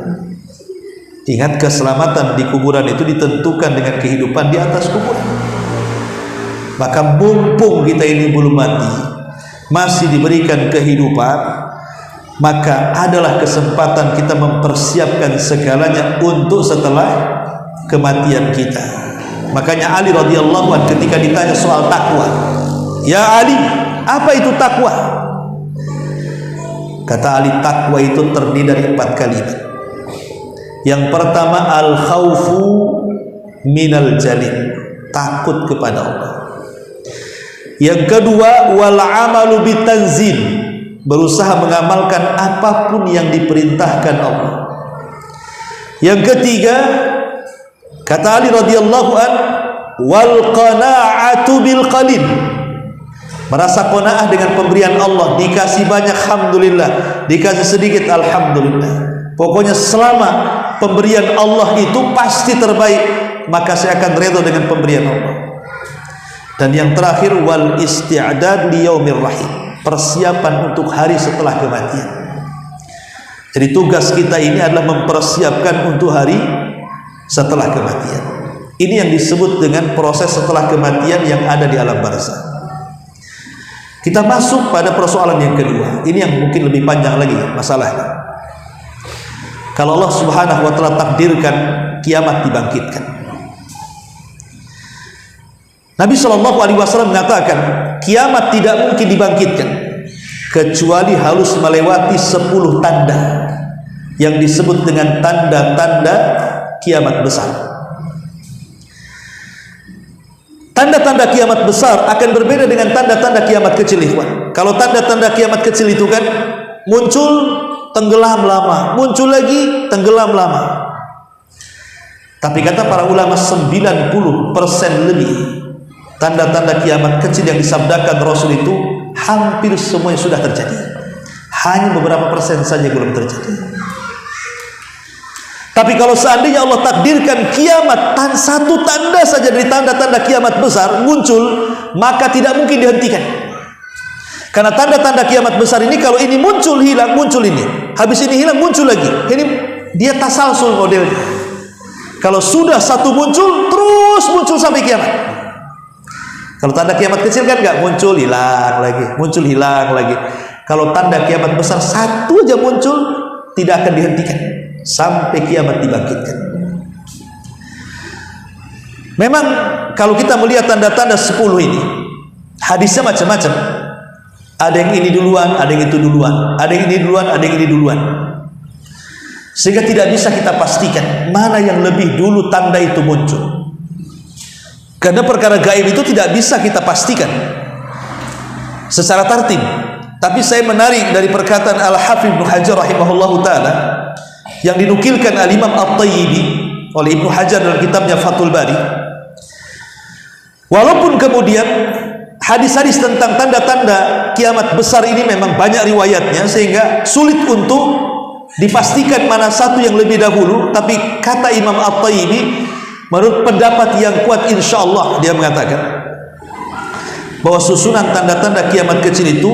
Ingat, keselamatan di kuburan itu ditentukan dengan kehidupan di atas kuburan. Maka mumpung kita ini belum mati, masih diberikan kehidupan, maka adalah kesempatan kita mempersiapkan segalanya untuk setelah kematian kita. Makanya Ali radhiyallahu anhu ketika ditanya soal takwa, "Ya Ali, apa itu takwa?" Kata Ali, takwa itu terdiri dari 4 kalimat. Yang pertama, al-khaufu minal jalil, takut kepada Allah. Yang kedua, wal amalu bitanzil, berusaha mengamalkan apapun yang diperintahkan Allah. Yang ketiga, kata Ali radhiyallahu an, wal qana'atu bil qalil, merasa qanaah dengan pemberian Allah. Dikasih banyak, alhamdulillah. Dikasih sedikit, alhamdulillah. Pokoknya selama pemberian Allah itu pasti terbaik, maka saya akan redha dengan pemberian Allah. Dan yang terakhir, wal isti'dad li yaumir rahim, persiapan untuk hari setelah kematian. Jadi tugas kita ini adalah mempersiapkan untuk hari setelah kematian. Ini yang disebut dengan proses setelah kematian yang ada di alam barzakh. Kita masuk pada persoalan yang kedua. Ini yang mungkin lebih panjang lagi masalahnya. Kalau Allah Subhanahu wa ta'ala takdirkan kiamat dibangkitkan, Nabi SAW mengatakan kiamat tidak mungkin dibangkitkan kecuali harus melewati 10 tanda yang disebut dengan tanda-tanda kiamat besar. Tanda-tanda kiamat besar akan berbeda dengan tanda-tanda kiamat kecil, ikhwan. Kalau tanda-tanda kiamat kecil itu kan muncul, tenggelam lama, muncul lagi, tenggelam lama. Tapi kata para ulama, 90% lebih tanda-tanda kiamat kecil yang disabdakan Rasul itu hampir semuanya sudah terjadi. Hanya beberapa persen saja belum terjadi. Tapi kalau seandainya Allah takdirkan kiamat, satu tanda saja dari tanda-tanda kiamat besar muncul, maka tidak mungkin dihentikan. Karena tanda-tanda kiamat besar ini, kalau ini muncul, hilang, muncul ini, habis ini hilang, muncul lagi. Ini dia tasalsul modelnya. Kalau sudah satu muncul, terus muncul sampai kiamat. Kalau tanda kiamat kecil kan nggak muncul, hilang lagi, muncul, hilang lagi. Kalau tanda kiamat besar satu aja muncul, tidak akan dihentikan sampai kiamat dibangkitkan. Memang kalau kita melihat tanda-tanda 10 ini, hadisnya macam-macam. Ada yang ini duluan, ada yang itu duluan, ada yang ini duluan, ada yang ini duluan. Sehingga tidak bisa kita pastikan mana yang lebih dulu tanda itu muncul. Karena perkara gaib itu tidak bisa kita pastikan secara tartib. Tapi saya menarik dari perkataan Al-Hafidz Ibnu Hajar rahimahullahu taala yang dinukilkan Al-Imam At-Tayyibi oleh Ibnu Hajar dalam kitabnya Fathul Bari. Walaupun kemudian hadis-hadis tentang tanda-tanda kiamat besar ini memang banyak riwayatnya sehingga sulit untuk dipastikan mana satu yang lebih dahulu, tapi kata Imam At-Tayyibi menurut pendapat yang kuat insyaallah, dia mengatakan bahwa susunan tanda-tanda kiamat kecil itu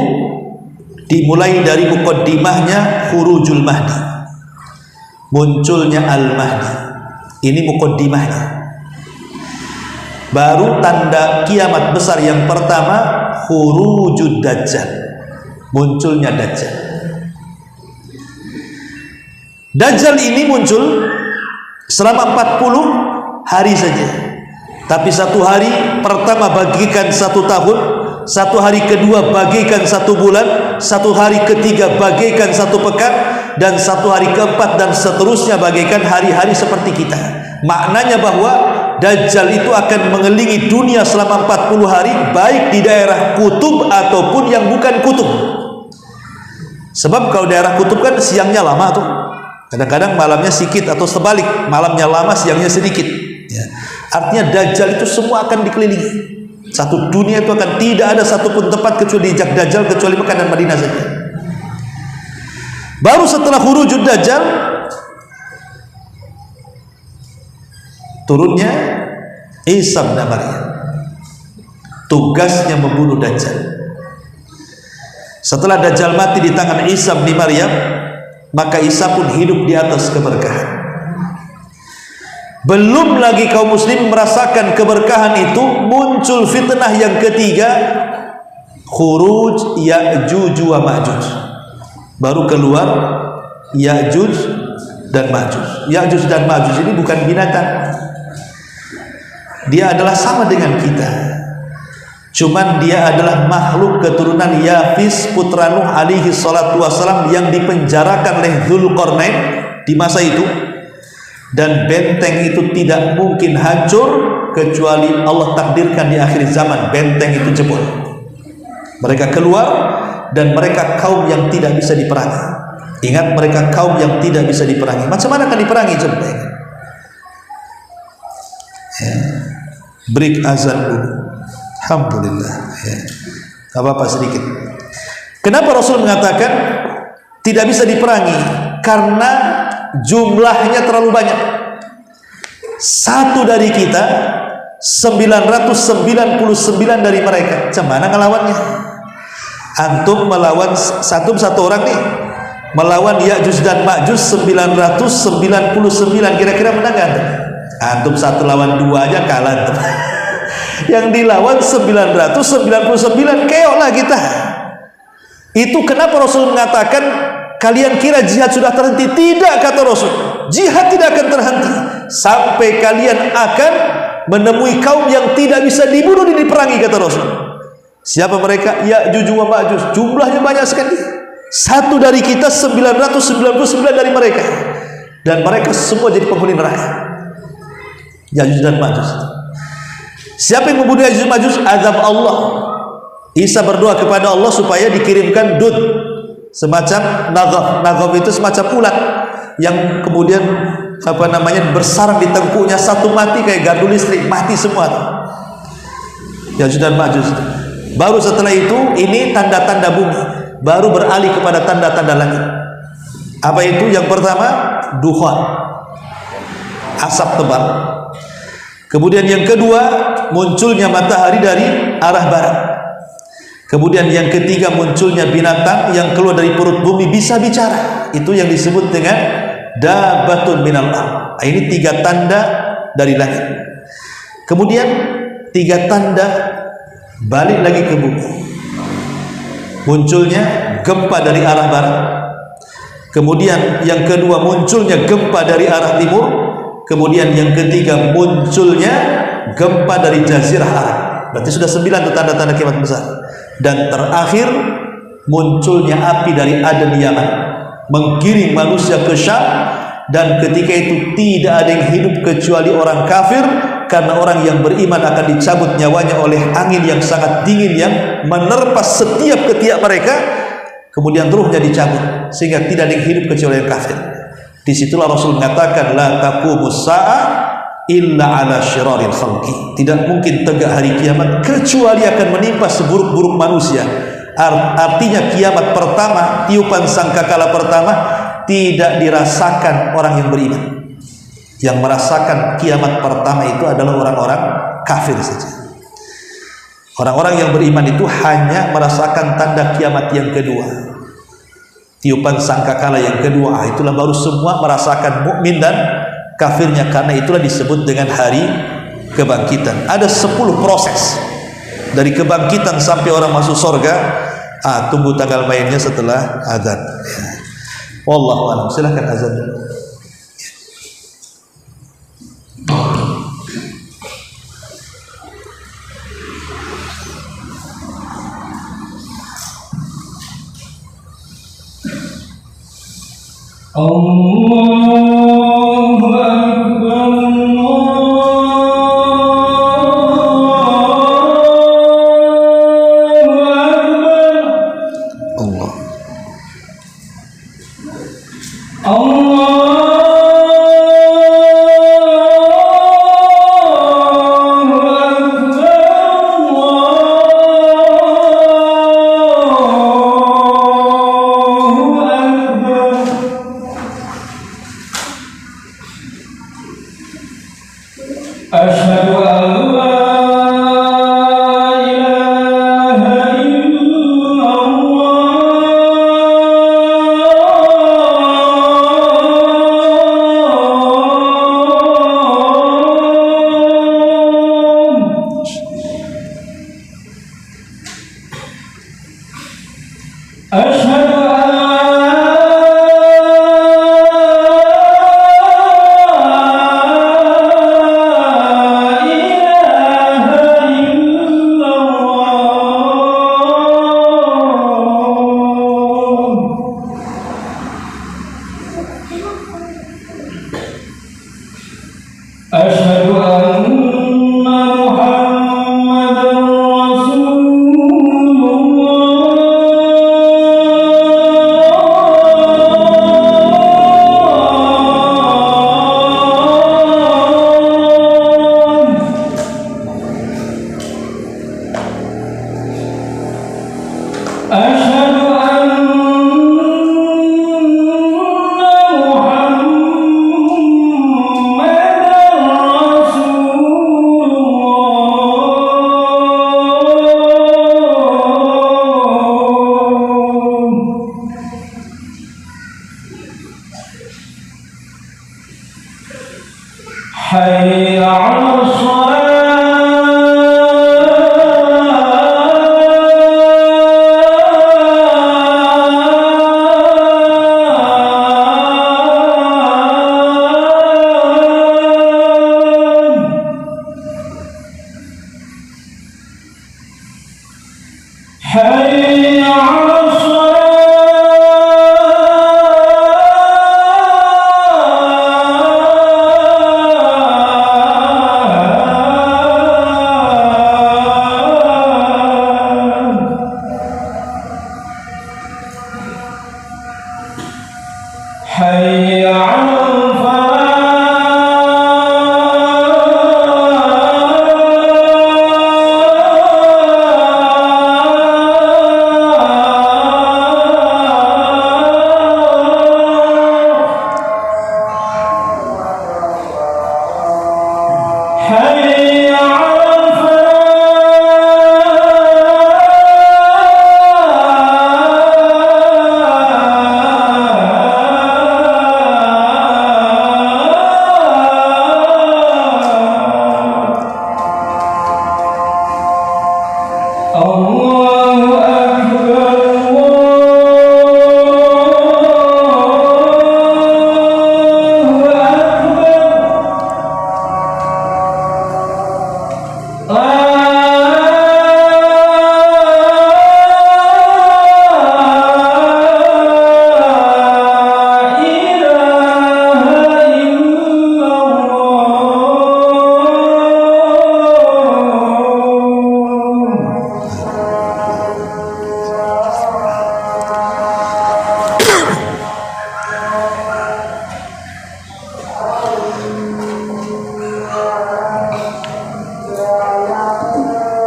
dimulai dari muqaddimahnya khurujul mahdi, munculnya al-mahdi. Ini muqaddimahnya. Baru tanda kiamat besar yang pertama khurujud dajjal, munculnya dajjal. Dajjal ini muncul selama 40 hari saja. Tapi satu hari pertama bagikan 1 tahun, satu hari kedua bagikan 1 bulan, satu hari ketiga bagikan 1 pekan, dan satu hari keempat dan seterusnya bagikan hari-hari seperti kita. Maknanya bahwa Dajjal itu akan mengelilingi dunia selama 40 hari, baik di daerah kutub ataupun yang bukan kutub. Sebab kalau daerah kutub kan siangnya lama tuh. Kadang-kadang malamnya sedikit atau sebalik, malamnya lama siangnya sedikit ya. Artinya Dajjal itu semua akan dikelilingi. Satu dunia itu akan tidak ada satupun tempat kecuali dijak Dajjal, kecuali Mekah dan Madinah saja. Baru setelah khurujud Dajjal turunnya Isa bin Maryam, tugasnya membunuh Dajjal. Setelah Dajjal mati di tangan Isa bin Maryam, maka Isa pun hidup di atas keberkahan. Belum lagi kaum muslim merasakan keberkahan itu, muncul fitnah yang ketiga, khuruj Ya'juj wa Ma'juj. Baru keluar Ya'juj dan Ma'juj. Ya'juj dan Ma'juj ini bukan binatang. Dia adalah sama dengan kita. Cuman dia adalah makhluk keturunan Yafis putra Nuh alaihi salatu wassalam yang dipenjarakan oleh Dzulqarnain di masa itu, dan benteng itu tidak mungkin hancur kecuali Allah takdirkan di akhir zaman benteng itu jebol. Mereka keluar dan mereka kaum yang tidak bisa diperangi. Ingat, mereka kaum yang tidak bisa diperangi. Macam mana akan diperangi coba? Ya. Break azan dulu. Alhamdulillah ya. Gak apa-apa sedikit. Kenapa Rasul mengatakan tidak bisa diperangi? Karena jumlahnya terlalu banyak. Satu dari kita 999 dari mereka. Macam mana ngelawannya? Antum melawan satu orang nih, melawan Ya'juj dan Ma'juj 999, kira-kira menang gak? Antum 1 lawan 2 aja kalah. Yang dilawan 999, keok lah kita. Itu kenapa Rasul mengatakan kalian kira jihad sudah terhenti? Tidak, kata Rasul, jihad tidak akan terhenti sampai kalian akan menemui kaum yang tidak bisa dibunuh dan diperangi, kata Rasul. Siapa mereka? Ya'juj wa Ma'juj. Jumlahnya banyak sekali. Satu dari kita 999 dari mereka, dan mereka semua jadi penghuni neraka. Ya'juj dan Ma'juj. Siapa yang membunuh Ya'juj Ma'juj? Azab Allah. Isa berdoa kepada Allah supaya dikirimkan dud, semacam nagaf itu semacam ulat yang kemudian bersarang di tengkuknya, satu mati kayak gardu listrik, mati semua. Ya'juj dan Ma'juj. Baru setelah itu ini tanda-tanda bumi, baru beralih kepada tanda-tanda langit. Apa itu? Yang pertama dukhan, asap tebal. Kemudian yang kedua, munculnya matahari dari arah barat. Kemudian yang ketiga, munculnya binatang yang keluar dari perut bumi bisa bicara. Itu yang disebut dengan dabatun minal ardh. Ini 3 tanda dari langit. Kemudian 3 tanda balik lagi ke bumi. Munculnya gempa dari arah barat. Kemudian yang kedua munculnya gempa dari arah timur. Kemudian yang ketiga munculnya gempa dari jazirah Arab. Berarti sudah 9 tanda-tanda kiamat besar. Dan terakhir munculnya api dari Aden Yaman, menggiring manusia ke Syam. Dan ketika itu tidak ada yang hidup kecuali orang kafir, karena orang yang beriman akan dicabut nyawanya oleh angin yang sangat dingin yang menerpas setiap ketiak mereka, kemudian ruhnya dicabut sehingga tidak ada yang hidup kecuali yang kafir. Disitulah Rasul mengatakan la taqumus sa'a illa ala syiraril khalqi. Tidak mungkin tegak hari kiamat kecuali akan menimpa seburuk-buruk manusia. Artinya kiamat pertama, tiupan sangkakala pertama tidak dirasakan orang yang beriman. Yang merasakan kiamat pertama itu adalah orang-orang kafir saja. Orang-orang yang beriman itu hanya merasakan tanda kiamat yang kedua, tiupan sangkakala yang kedua. Itulah baru semua merasakan mukmin dan kafirnya, karena itulah disebut dengan hari kebangkitan. Ada 10 proses dari kebangkitan sampai orang masuk surga. Tunggu tanggal mainnya setelah azan. Wallahu a'lam. Silakan azan. Allahu Akbar.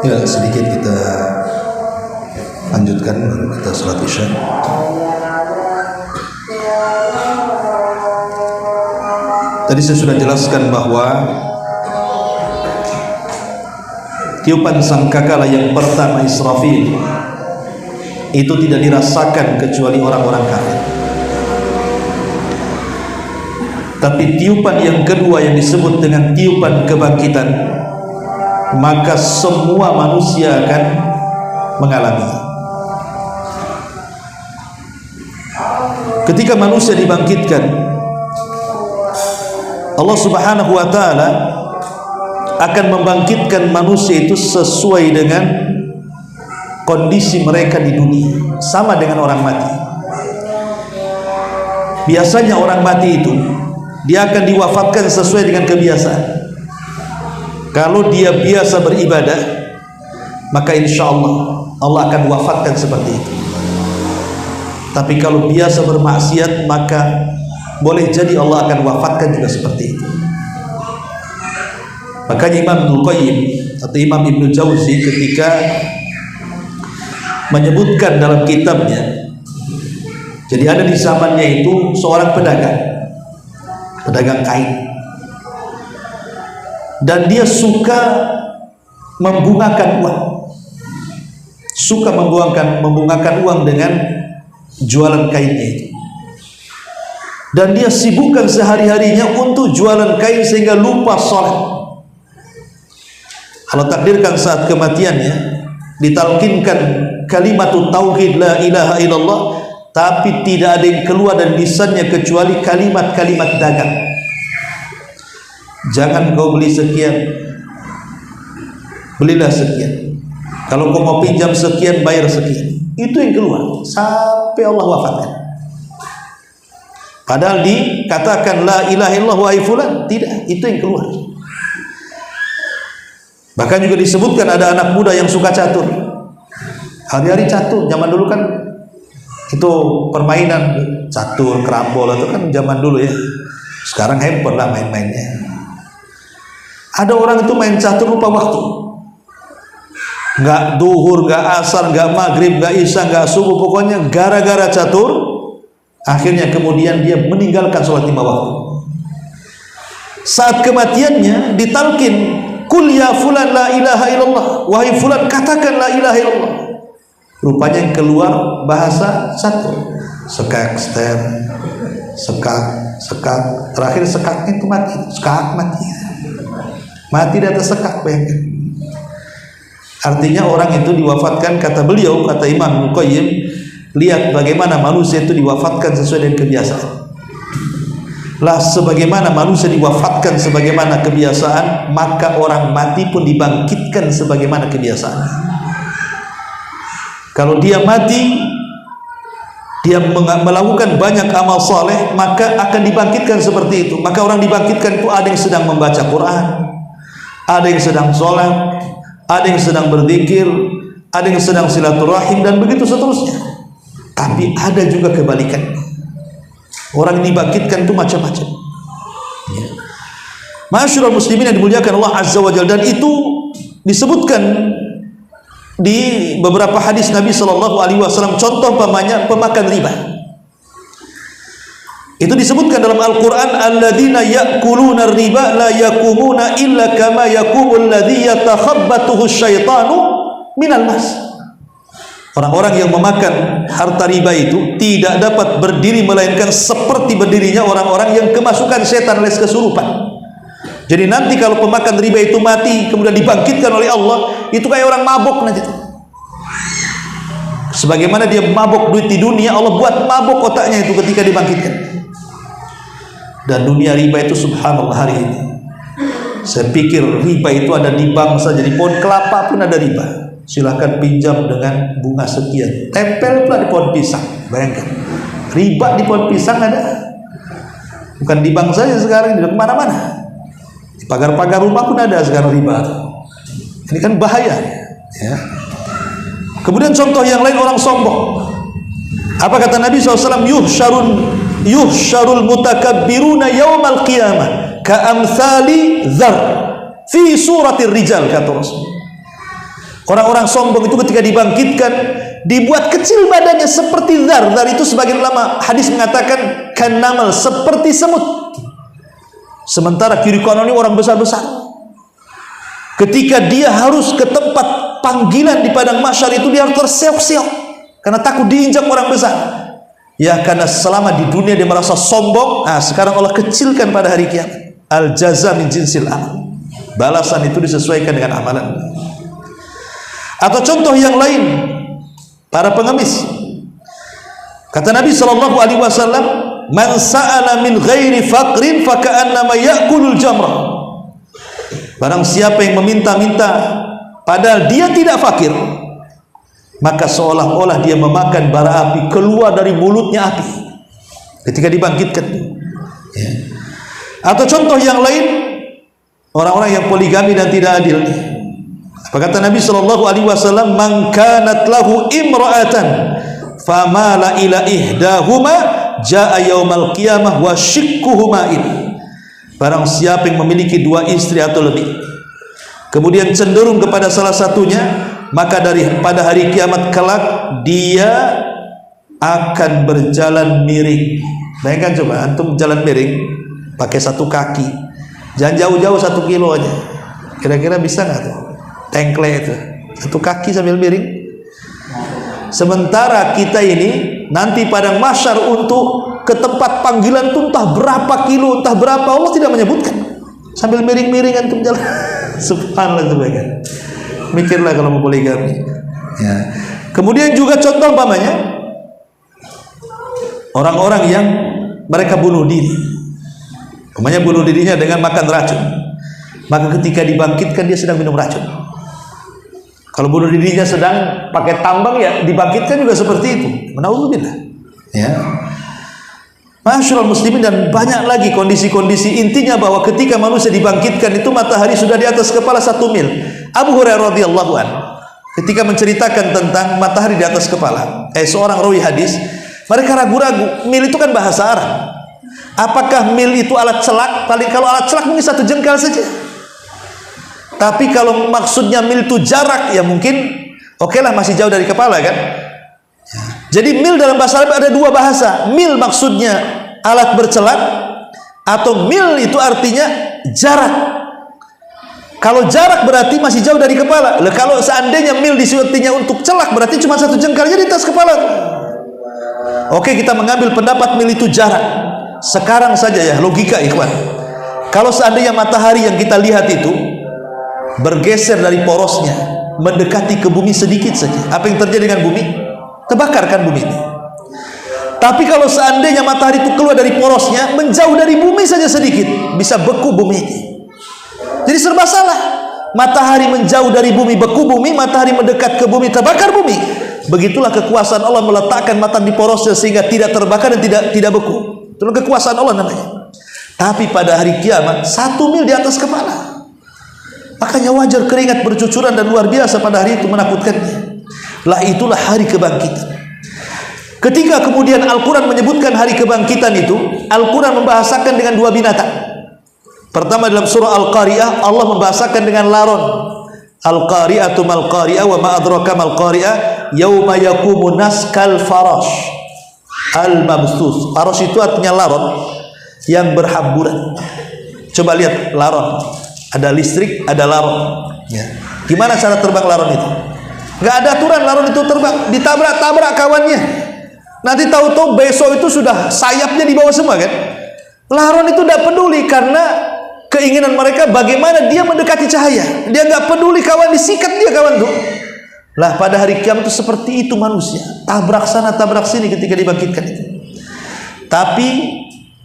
Ya, sedikit kita lanjutkan kita salat Isya. Tadi saya sudah jelaskan bahwa tiupan sangkakala yang pertama Israfil itu tidak dirasakan kecuali orang-orang kafir. Tapi tiupan yang kedua yang disebut dengan tiupan kebangkitan, maka semua manusia akan mengalami. Ketika manusia dibangkitkan, Allah Subhanahu wa ta'ala akan membangkitkan manusia itu sesuai dengan kondisi mereka di dunia, sama dengan orang mati. Biasanya orang mati itu dia akan diwafatkan sesuai dengan kebiasaan. Kalau dia biasa beribadah, maka insya Allah akan wafatkan seperti itu. Tapi kalau biasa bermaksiat, maka boleh jadi Allah akan wafatkan juga seperti itu. Makanya Imam Ibnu Qayyim atau Imam Ibnu Jauzi ketika menyebutkan dalam kitabnya, jadi ada di zamannya itu seorang pedagang kain, dan dia suka membungakan uang dengan jualan kainnya itu. Dan dia sibukkan sehari-harinya untuk jualan kain sehingga lupa sholat. Allah takdirkan saat kematiannya ditalkinkan kalimatut tauhid la ilaha illallah, tapi tidak ada yang keluar dari lisannya kecuali kalimat-kalimat dagang. Jangan kau beli sekian, belilah sekian. Kalau kau mau pinjam sekian, bayar sekian. Itu yang keluar sampai Allah wafatkan. Padahal dikatakan la ilaha illallah wa fulan, tidak, itu yang keluar. Bahkan juga disebutkan ada anak muda yang suka catur. Hari-hari catur, zaman dulu kan itu permainan catur, kerambol itu kan zaman dulu ya. Sekarang handphone lah main-mainnya. Ada orang itu main catur lupa waktu. Enggak duhur, enggak asar, enggak maghrib, enggak isya, enggak subuh, pokoknya gara-gara catur, akhirnya kemudian dia meninggalkan sholat 5 waktu. Saat kematiannya ditalkin, kul ya fulan la ilaha illallah, wahai fulan katakan la ilaha illallah. Rupanya yang keluar bahasa catur, sekak, ster, sekak, terakhir sekaknya itu mati, mati di atas sekak, bayangkan. Artinya orang itu diwafatkan, kata beliau, kata Imam Ibnu Qayyim, lihat bagaimana manusia itu diwafatkan sesuai dengan kebiasaan. Lah sebagaimana manusia diwafatkan sebagaimana kebiasaan, maka orang mati pun dibangkitkan sebagaimana kebiasaan. Kalau dia mati, dia melakukan banyak amal soleh, maka akan dibangkitkan seperti itu. Maka orang dibangkitkan itu ada yang sedang membaca Quran, ada yang sedang sholat, ada yang sedang berzikir, ada yang sedang silaturahim, dan begitu seterusnya. Tapi ada juga kebalikannya. Orang dibangkitkan itu macam-macam. Ya. Ma'asyiral muslimin yang dimuliakan Allah Azza wa Jalla, dan itu disebutkan di beberapa hadis Nabi Shallallahu Alaihi Wasallam. Contoh pemakan riba. Itu disebutkan dalam Al-Quran, alladzina ya'kuluna riba la yakumuna illa kama yakumul ladzi yatakhabbatuhu syaitanu minal mas. Orang-orang yang memakan harta riba itu tidak dapat berdiri melainkan seperti berdirinya orang-orang yang kemasukan setan alias kesurupan. Jadi nanti kalau pemakan riba itu mati kemudian dibangkitkan oleh Allah, itu kayak orang mabuk nanti. Sebagaimana dia mabuk duit di dunia, Allah buat mabuk otaknya itu ketika dibangkitkan. Dan dunia riba itu subhanallah hari ini, saya pikir riba itu ada di bank saja, di pohon kelapa pun ada riba. Silahkan pinjam dengan bunga sekian, tempel pula di pohon pisang. Bayangkan, riba di pohon pisang ada. Bukan di bank saja sekarang, di mana-mana. Di pagar-pagar rumah pun ada sekarang riba. Ini kan bahaya, ya. Kemudian contoh yang lain, orang sombong. Apa kata Nabi SAW? Yuhsyarul mutakabbiruna yawmal qiyamah ka'amthali dzar fi suratir rijal, kata Rasul. Orang-orang sombong itu ketika dibangkitkan dibuat kecil badannya seperti dzar. Dzar itu sebagian ulama hadis mengatakan kanamal, seperti semut. Sementara kiri kanan ini orang besar-besar. Ketika dia harus ke tempat panggilan di padang mahsyar itu, dia harus terseok-seok karena takut diinjak orang besar. Ya, karena selama di dunia dia merasa sombong. Nah, sekarang Allah kecilkan pada hari kiamat. Al jaza min jinsil amal. Balasan itu disesuaikan dengan amalan. Atau contoh yang lain, para pengemis. Kata Nabi SAW, man sa'ala min ghairi faqrin faka'annama ya'kulul jamrah. Barang siapa yang meminta-minta padahal dia tidak fakir, maka seolah-olah dia memakan bara api, keluar dari mulutnya api ketika dibangkitkan. Ya. Atau contoh yang lain, orang-orang yang poligami dan tidak adil. Apa kata Nabi SAW? Man kanat lahu imra'atan famala ila ihdahuma jaa yaumal qiyamah wa shikkuhu ma'in. Barang siapa yang memiliki dua istri atau lebih, kemudian cenderung kepada salah satunya, maka pada hari kiamat kelak dia akan berjalan miring. Bayangkan coba, antum jalan miring pakai satu kaki, jangan jauh-jauh 1 kilo aja, kira-kira bisa nggak tuh? Tengkle itu, satu kaki sambil miring. Sementara kita ini nanti padang mahsyar untuk ke tempat panggilan itu entah berapa kilo, entah berapa, Allah tidak menyebutkan. Sambil miring-miring antum jalan. Subhanallah, sebagian. Mikirlah kalau mau poligami. Ya. Kemudian juga contoh umpamanya orang-orang yang mereka bunuh diri. Umpamanya bunuh dirinya dengan makan racun. Maka ketika dibangkitkan dia sedang minum racun. Kalau bunuh dirinya sedang pakai tambang, ya dibangkitkan juga seperti itu. Naudzubillah. Ya. Masyaallah muslimin, dan banyak lagi kondisi-kondisi. Intinya bahwa ketika manusia dibangkitkan itu matahari sudah di atas kepala 1 mil. Abu Hurairah radhiyallahu anhu ketika menceritakan tentang matahari di atas kepala, seorang rawi hadis, mereka ragu-ragu. Mil itu kan bahasa Arab. Apakah mil itu alat celak? Paling kalau alat celak mungkin 1 jengkal saja. Tapi kalau maksudnya mil itu jarak, ya mungkin oke lah, masih jauh dari kepala kan. Jadi mil dalam bahasa Arab ada 2 bahasa. Mil maksudnya alat bercelak, atau mil itu artinya jarak. Kalau jarak berarti masih jauh dari kepala. Kalau seandainya mil disebutnya untuk celak, berarti cuma 1 jengkalnya di atas kepala. Oke, kita mengambil pendapat mil itu jarak. Sekarang saja ya, logika ikhwan. Kalau seandainya matahari yang kita lihat itu bergeser dari porosnya, mendekati ke bumi sedikit saja, apa yang terjadi dengan bumi? Terbakar kan bumi ini. Tapi kalau seandainya matahari itu keluar dari porosnya, menjauh dari bumi saja sedikit, bisa beku bumi ini. Jadi serba salah. Matahari menjauh dari bumi, beku bumi. Matahari mendekat ke bumi, terbakar bumi. Begitulah kekuasaan Allah meletakkan matahari di porosnya sehingga tidak terbakar dan tidak beku. Itu kekuasaan Allah namanya. Tapi pada hari kiamat 1 mil di atas kepala. Makanya wajar keringat bercucuran dan luar biasa pada hari itu, menakutkannya. Lah itulah hari kebangkitan. Ketika kemudian Al-Quran menyebutkan hari kebangkitan itu, Al-Quran membahasakan dengan 2 binatang. Pertama dalam surah Al-Qari'ah, Allah membahasakan dengan laron. Al-Qari'atu mal-Qari'ah wa ma adraka mal-Qari'ah yauma yaqumun nas kal farash al-mabsus. Farash itu artinya laron yang berhamburan. Coba lihat laron. Ada listrik, ada laron. Ya. Gimana cara terbang laron itu? Nggak ada aturan laron itu terbang, ditabrak-tabrak kawannya. Nanti tahu-tahu besok itu sudah sayapnya di bawah semua kan? Laron itu tidak peduli karena keinginan mereka bagaimana dia mendekati cahaya. Dia nggak peduli kawan disikat dia kawan tuh. Lah pada hari kiamat itu seperti itu manusia, tabrak sana tabrak sini ketika dibangkitkan itu. Tapi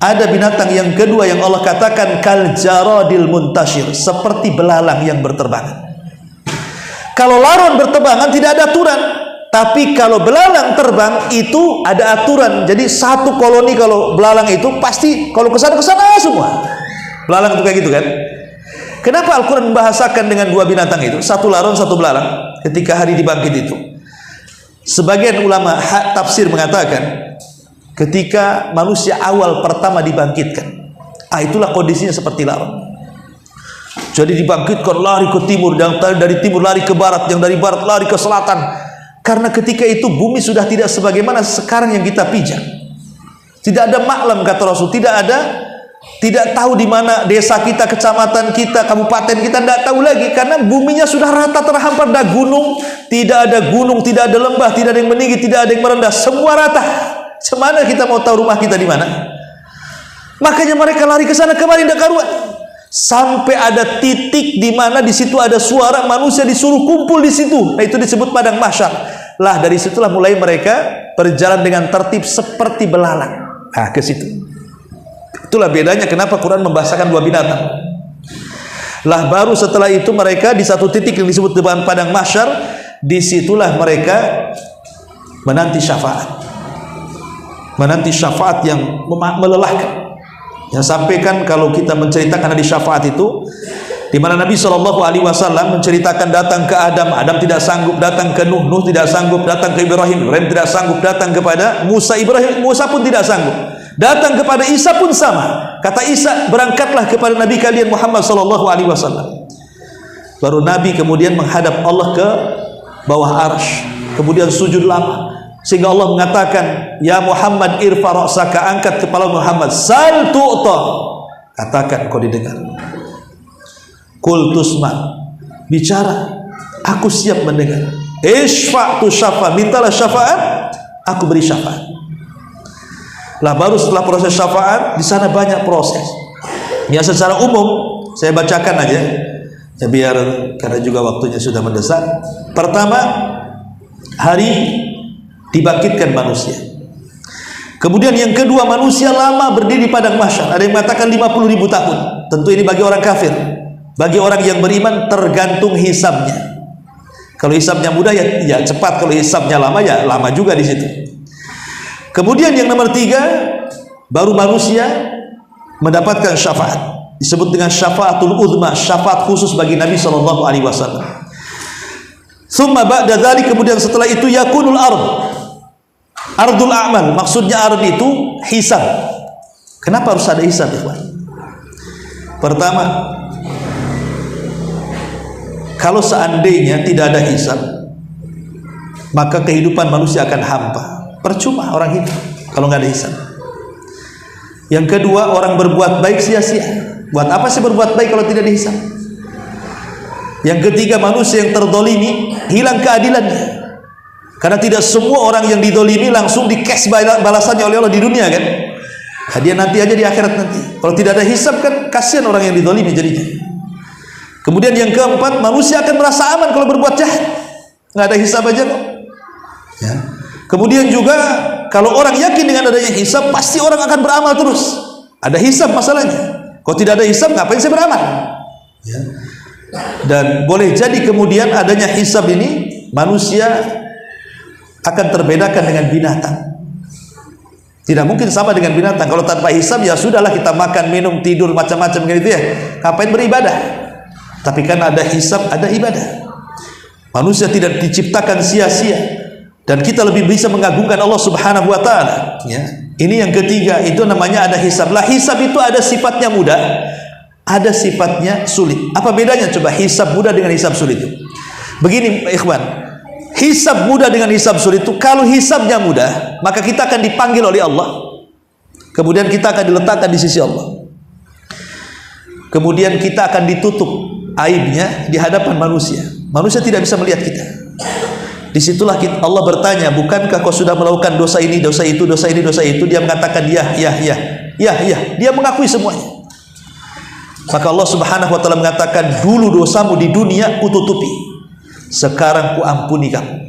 ada binatang yang kedua yang Allah katakan kal jaradil muntashir, seperti belalang yang berterbangan. Kalau laron berterbangan tidak ada aturan, tapi kalau belalang terbang itu ada aturan. Jadi satu koloni kalau belalang itu pasti kalau kesana semua. Belalang itu kayak gitu kan? Kenapa Al-Quran membahasakan dengan 2 binatang itu? Satu laron, satu belalang ketika hari dibangkit itu. Sebagian ulama tafsir mengatakan ketika manusia awal pertama dibangkitkan, itulah kondisinya seperti laron. Jadi dibangkitkan, lari ke timur, yang dari timur lari ke barat, yang dari barat lari ke selatan. Karena ketika itu bumi sudah tidak sebagaimana sekarang yang kita pijak. Tidak ada maklam, kata Rasul, tidak tahu di mana desa kita, kecamatan kita, kabupaten kita, tidak tahu lagi karena buminya sudah rata terhampar. Ada gunung, tidak ada lembah, tidak ada yang meninggi, tidak ada yang merendah, semua rata. Semana kita mau tahu rumah kita di mana? Makanya mereka lari ke sana kemari tidak karuan. Sampai ada titik di mana di situ ada suara manusia disuruh kumpul di situ. Nah, itu disebut padang mahsyar. Lah dari situlah mulai mereka berjalan dengan tertib seperti belalang. Nah, ke situ. Itulah bedanya kenapa Quran membahasakan dua binatang. Lah baru setelah itu mereka di satu titik yang disebut dengan padang mahsyar, disitulah mereka menanti syafaat. Menanti syafaat yang melelahkan. Yang sampaikan kalau kita menceritakan di syafaat itu, di mana Nabi SAW menceritakan datang ke Adam, Adam tidak sanggup, datang ke Nuh, Nuh tidak sanggup, datang ke Ibrahim, Ibrahim tidak sanggup, datang kepada Musa, Musa pun tidak sanggup, datang kepada Isa pun sama. Kata Isa, berangkatlah kepada Nabi kalian Muhammad SAW. Baru Nabi kemudian menghadap Allah ke bawah arsy, kemudian sujud lama. Sehingga Allah mengatakan, ya Muhammad irfa ra'saka, angkat kepala Muhammad, sal tu'ta, katakan kau didengar. Qul tusma, bicara, aku siap mendengar. Isfa' tu syafa, mintalah syafaat, aku beri syafaat. Lah baru setelah proses syafaat, di sana banyak proses. Ya secara umum saya bacakan aja, ya biar karena juga waktunya sudah mendesak. Pertama, hari dibangkitkan manusia. Kemudian yang kedua, manusia lama berdiri di padang mahsyar. Ada yang mengatakan 50.000 tahun. Tentu ini bagi orang kafir. Bagi orang yang beriman tergantung hisabnya. Kalau hisabnya mudah ya cepat, kalau hisabnya lama ya lama juga di situ. Kemudian yang nomor 3, baru manusia mendapatkan syafaat. Disebut dengan syafaatul uzma, syafaat khusus bagi Nabi SAW. Summa ba'da dzalik, kemudian setelah itu yakunul ardul a'mal, maksudnya ard itu hisab. Kenapa harus ada hisab, ikhwan? Pertama, kalau seandainya tidak ada hisab, maka kehidupan manusia akan hampa. Percuma orang hidup kalau nggak ada hisab. Yang kedua, orang berbuat baik sia-sia. Buat apa sih berbuat baik kalau tidak dihisab? Yang ketiga, manusia yang terdolimi hilang keadilannya. Karena tidak semua orang yang didolimi langsung di-cash balasannya oleh Allah di dunia kan. Nah, dia nanti aja di akhirat nanti. Kalau tidak ada hisab kan kasihan orang yang didolimi jadinya. Kemudian yang keempat, manusia akan merasa aman kalau berbuat jahat. Nggak ada hisab aja kok. Ya. Kemudian juga kalau orang yakin dengan adanya hisab, pasti orang akan beramal terus. Ada hisab masalahnya. Kalau tidak ada hisab, ngapain saya beramal? Ya. Dan boleh jadi kemudian adanya hisab ini, manusia akan terbedakan dengan binatang. Tidak mungkin sama dengan binatang. Kalau tanpa hisab ya sudahlah, kita makan, minum, tidur, macam-macam gitu ya. Ngapain beribadah? Tapi kan ada hisab, ada ibadah. Manusia tidak diciptakan sia-sia. Dan kita lebih bisa mengagungkan Allah Subhanahu wa ta'ala. Ya. Ini yang ketiga, itu namanya ada hisab. Lah hisab itu ada sifatnya mudah, ada sifatnya sulit. Apa bedanya coba hisab mudah dengan hisab sulit itu? Begini ikhwan, hisab mudah dengan hisab sulit itu, kalau hisabnya mudah, maka kita akan dipanggil oleh Allah. Kemudian kita akan diletakkan di sisi Allah. Kemudian kita akan ditutup aibnya di hadapan manusia. Manusia tidak bisa melihat kita. Disitulah Allah bertanya, bukankah kau sudah melakukan dosa ini, dosa itu, dosa ini, dosa itu? Dia mengatakan ya. Dia mengakui semuanya. Maka Allah Subhanahu wa ta'ala mengatakan, dulu dosamu di dunia kututupi, sekarang ku ampuni kamu.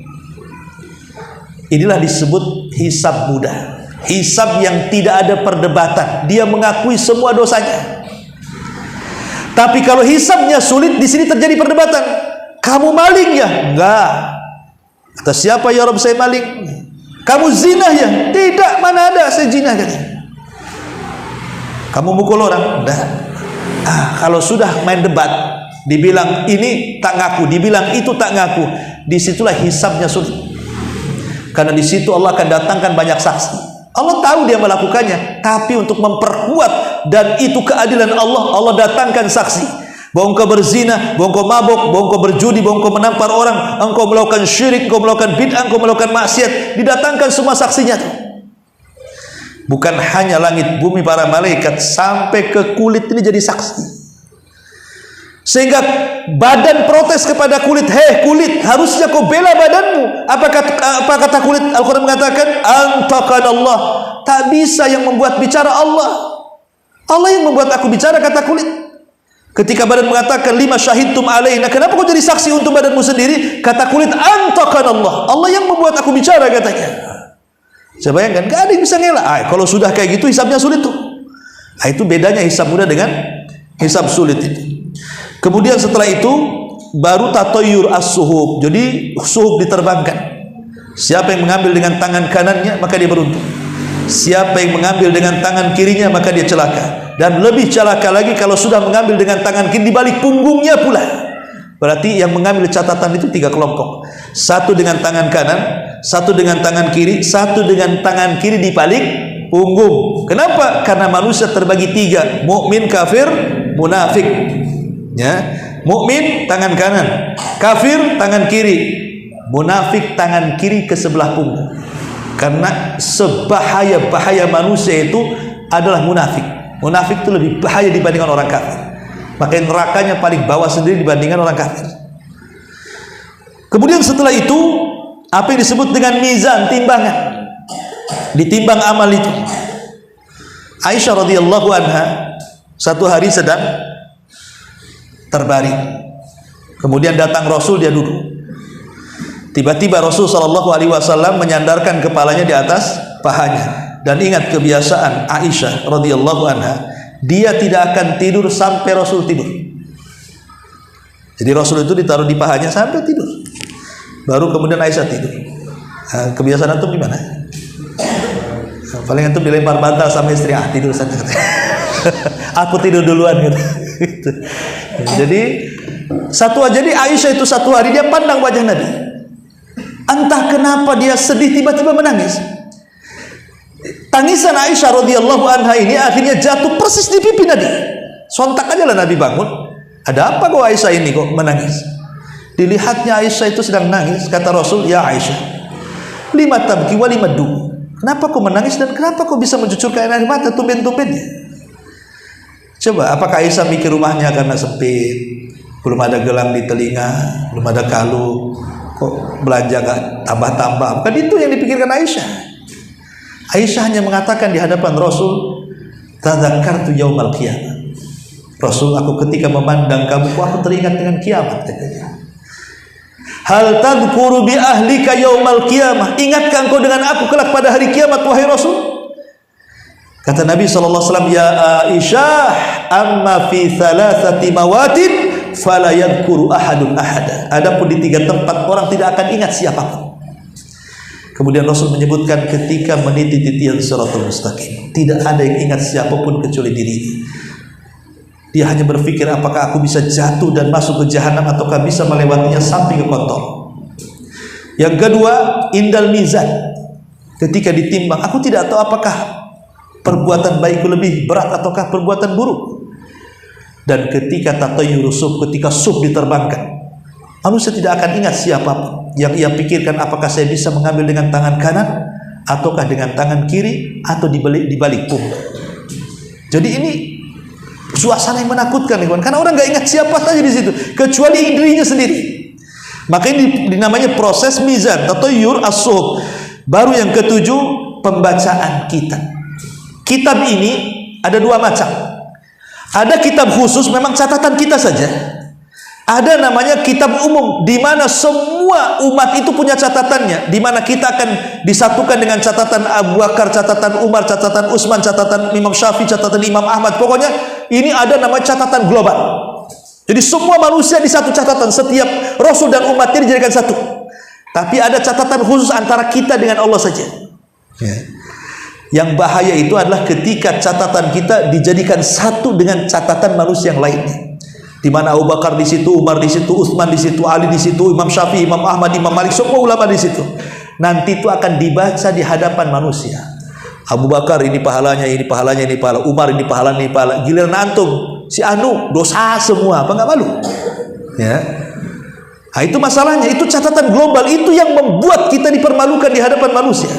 Inilah disebut hisab mudah, hisab yang tidak ada perdebatan. Dia mengakui semua dosanya. Tapi kalau hisabnya sulit, di sini terjadi perdebatan. Kamu maling ya? Enggak. Kata siapa ya Rabb saya maling? Kamu zina ya? Tidak, mana ada saya zina katanya. Kamu mukul orang? Enggak. Kalau sudah main debat, dibilang ini tak ngaku, dibilang itu tak ngaku, disitulah hisabnya sulit. Karena di situ Allah akan datangkan banyak saksi. Allah tahu dia melakukannya, tapi untuk memperkuat dan itu keadilan Allah, Allah datangkan saksi. bahwa engkau berzina, bahwa engkau mabuk, bahwa engkau berjudi, bahwa engkau menampar orang, engkau melakukan syirik, engkau melakukan bid'ah, engkau melakukan maksiat, didatangkan semua saksinya tuh. Bukan hanya langit bumi, para malaikat, sampai ke kulit ini jadi saksi. Sehingga badan protes kepada kulit, hei kulit, harusnya kau bela badanmu. Apa kata kulit? Al-Quran mengatakan, antaqan Allah. Tak bisa yang membuat bicara Allah. Allah yang membuat aku bicara, kata kulit. Ketika badan mengatakan, lima syahidtum alaina, kenapa kau jadi saksi untuk badanmu sendiri? Kata kulit, antaqan Allah. Allah yang membuat aku bicara, katanya. Saya bayangkan, gak ada yang bisa ngelak. Kalau sudah kayak gitu, hisabnya sulit tuh. Itu bedanya hisab mudah dengan hisab sulit itu. Kemudian setelah itu baru tatoyur as-suhub. Jadi suhub diterbangkan. Siapa yang mengambil dengan tangan kanannya, maka dia beruntung. Siapa yang mengambil dengan tangan kirinya, maka dia celaka. Dan lebih celaka lagi kalau sudah mengambil dengan tangan kiri di balik punggungnya pula. Berarti yang mengambil catatan itu 3 kelompok. Satu dengan tangan kanan, satu dengan tangan kiri, satu dengan tangan kiri di balik punggung. Kenapa? Karena manusia terbagi 3, mukmin, kafir, munafik. Ya, mukmin tangan kanan, kafir tangan kiri, munafik tangan kiri ke sebelah punggung. Karena sebahaya-bahaya manusia itu adalah munafik. Munafik itu lebih bahaya dibandingkan orang kafir. Makanya nerakanya paling bawah sendiri dibandingkan orang kafir. Kemudian setelah itu, apa yang disebut dengan mizan, timbangan. Ditimbang amal itu. Aisyah radhiyallahu anha satu hari sedang terbaring. Kemudian datang Rasul, dia duduk. Tiba-tiba Rasul sallallahu alaihi wasallam menyandarkan kepalanya di atas pahanya. Dan ingat kebiasaan Aisyah radhiyallahu anha, dia tidak akan tidur sampai Rasul tidur. Jadi Rasul itu ditaruh di pahanya sampai tidur. Baru kemudian Aisyah tidur. Kebiasaan antum gimana? Paling antum dilempar bantal sama istri, tidur saja. Aku tidur duluan gitu. Jadi jadi Aisyah itu satu hari dia pandang wajah Nabi. Entah kenapa dia sedih, tiba-tiba menangis. Tangisan Aisyah radhiyallahu anha ini akhirnya jatuh persis di pipi Nabi. Sontak aja lah Nabi bangun. Ada apa kok Aisyah ini kok menangis? Dilihatnya Aisyah itu sedang nangis. Kata Rasul, ya Aisyah, lima tabki wa lima du. Kenapa kau menangis dan kenapa kau bisa mencucurkan air mata tumben-tumbennya? Coba, apakah Aisyah mikir rumahnya karena sempit, belum ada gelang di telinga, belum ada kalung, kok belanja gak tambah-tambah? Bukan itu yang dipikirkan Aisyah. Aisyah hanya mengatakan di hadapan Rasul, tadzakartu yaumal qiyamah. Rasul, aku ketika memandang kamu, aku teringat dengan kiamat, katanya. Hal tadhkuru bi ahlika yaumal qiyamah. Ingatkah engkau dengan aku kelak pada hari kiamat, wahai Rasul? Kata Nabi SAW, ya Aisyah, amma fi thalathati mawatin fala yadhkuru ahadun ahada. Adapun di 3 tempat orang tidak akan ingat siapapun. Kemudian Rasul menyebutkan ketika meniti titian siratal mustaqim, tidak ada yang ingat siapapun kecuali dirinya. Dia hanya berpikir apakah aku bisa jatuh dan masuk ke jahanam ataukah bisa melewatinya sampai ke kontol. Yang kedua, indal mizan. Ketika ditimbang, aku tidak tahu apakah perbuatan baikku lebih berat ataukah perbuatan buruk. Dan ketika tatayyur sub, ketika sub diterbangkan, manusia tidak akan ingat siapapun. Yang ia pikirkan, apakah saya bisa mengambil dengan tangan kanan ataukah dengan tangan kiri atau di balik punggung. Jadi ini suasana yang menakutkan, karena orang nggak ingat siapa saja di situ kecuali dirinya sendiri. Maka ini dinamanya proses mizan, tatayyur as-suhub. Baru yang ketujuh, pembacaan kitab. Kitab ini ada 2 macam. Ada kitab khusus, memang catatan kita saja. Ada namanya kitab umum, di mana semua umat itu punya catatannya, di mana kita akan disatukan dengan catatan Abu Bakar, catatan Umar, catatan Utsman, catatan Imam Syafi'i, catatan Imam Ahmad. Pokoknya ini ada namanya catatan global. Jadi semua manusia di satu catatan, setiap Rasul dan umatnya dijadikan satu. Tapi ada catatan khusus antara kita dengan Allah saja. Ya. Yang bahaya itu adalah ketika catatan kita dijadikan satu dengan catatan manusia yang lainnya. Di mana Abu Bakar di situ, Umar di situ, Utsman di situ, Ali di situ, Imam Syafi'i, Imam Ahmad, Imam Malik, semua ulama di situ. Nanti itu akan dibaca di hadapan manusia. Abu Bakar ini pahalanya, ini pahalanya, ini pahala. Umar ini pahala, ini pahala. Giliran antum si anu dosa semua, apa nggak malu? Ya, nah, itu masalahnya, itu catatan global, itu yang membuat kita dipermalukan di hadapan manusia.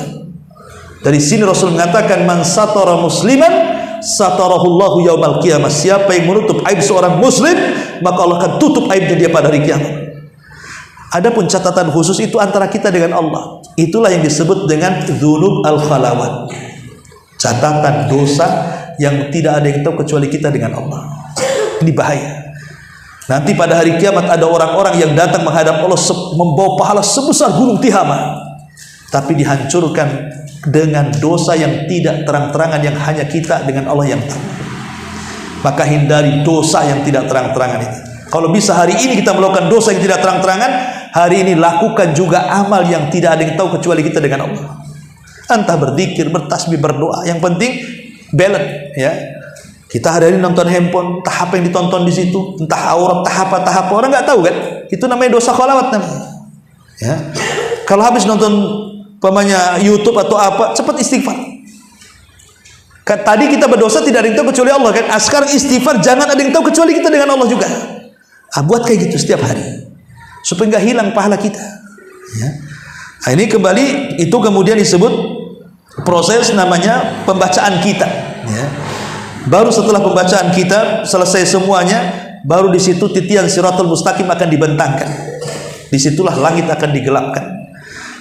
Dari sini Rasul mengatakan, man satara musliman satarahullahu yaumal qiyamah. Siapa yang menutup aib seorang muslim, maka Allah akan tutup aibnya dia pada hari kiamat. Adapun catatan khusus itu antara kita dengan Allah. Itulah yang disebut dengan dzunub al-khalawat. Catatan dosa yang tidak ada yang tahu kecuali kita dengan Allah. Ini bahaya. Nanti pada hari kiamat ada orang-orang yang datang menghadap Allah membawa pahala sebesar gunung Tihama, tapi dihancurkan dengan dosa yang tidak terang-terangan, yang hanya kita dengan Allah yang tahu. Maka hindari dosa yang tidak terang-terangan itu. Kalau bisa hari ini kita melakukan dosa yang tidak terang-terangan, hari ini lakukan juga amal yang tidak ada yang tahu kecuali kita dengan Allah. Entah berzikir, bertasbih, berdoa, yang penting balance, ya. Kita hari ini nonton handphone, entah apa yang ditonton di situ, entah aurat, entah apa orang nggak tahu kan? Itu namanya dosa khalawat namanya. Ya. Kalau habis nonton pemanya YouTube atau apa, cepat istighfar. Tadi kita berdosa tidak ada yang tahu kecuali Allah kan? Sekarang istighfar, jangan ada yang tahu kecuali kita dengan Allah juga. Buat kayak gitu setiap hari, supaya nggak hilang pahala kita. Ya. Nah, ini kembali, itu kemudian disebut proses namanya pembacaan kita. Ya. Baru setelah pembacaan kita selesai semuanya, baru di situ titian Siratul Mustaqim akan dibentangkan. Disitulah langit akan digelapkan.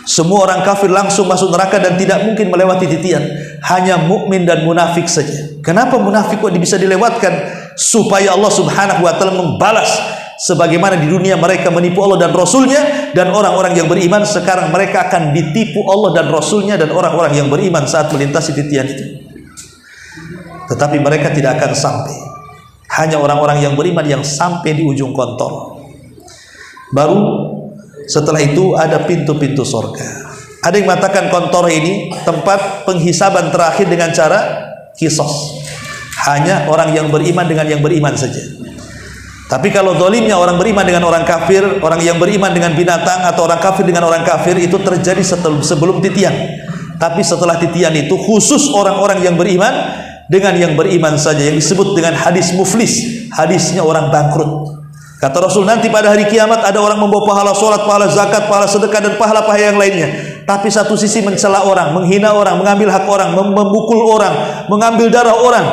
Semua orang kafir langsung masuk neraka dan tidak mungkin melewati titian. Hanya mukmin dan munafik saja. Kenapa munafik kok bisa dilewatkan? Supaya Allah Subhanahu wa taala membalas sebagaimana di dunia mereka menipu Allah dan Rasulnya, dan orang-orang yang beriman sekarang mereka akan ditipu Allah dan Rasulnya dan orang-orang yang beriman saat melintasi titian itu. Tetapi mereka tidak akan sampai. Hanya orang-orang yang beriman yang sampai di ujung kontol. Baru setelah itu ada pintu-pintu surga. Ada yang mengatakan kontol ini tempat penghisaban terakhir dengan cara kisos. Hanya orang yang beriman dengan yang beriman saja. Tapi kalau zalimnya orang beriman dengan orang kafir, orang yang beriman dengan binatang, atau orang kafir dengan orang kafir, itu terjadi sebelum titian. Tapi setelah titian itu khusus orang-orang yang beriman dengan yang beriman saja, yang disebut dengan hadis muflis, hadisnya orang bangkrut. Kata Rasul, nanti pada hari kiamat ada orang membawa pahala sholat, pahala zakat, pahala sedekah, dan pahala-pahala yang lainnya. Tapi satu sisi mencela orang, menghina orang, mengambil hak orang, memukul orang, mengambil darah orang.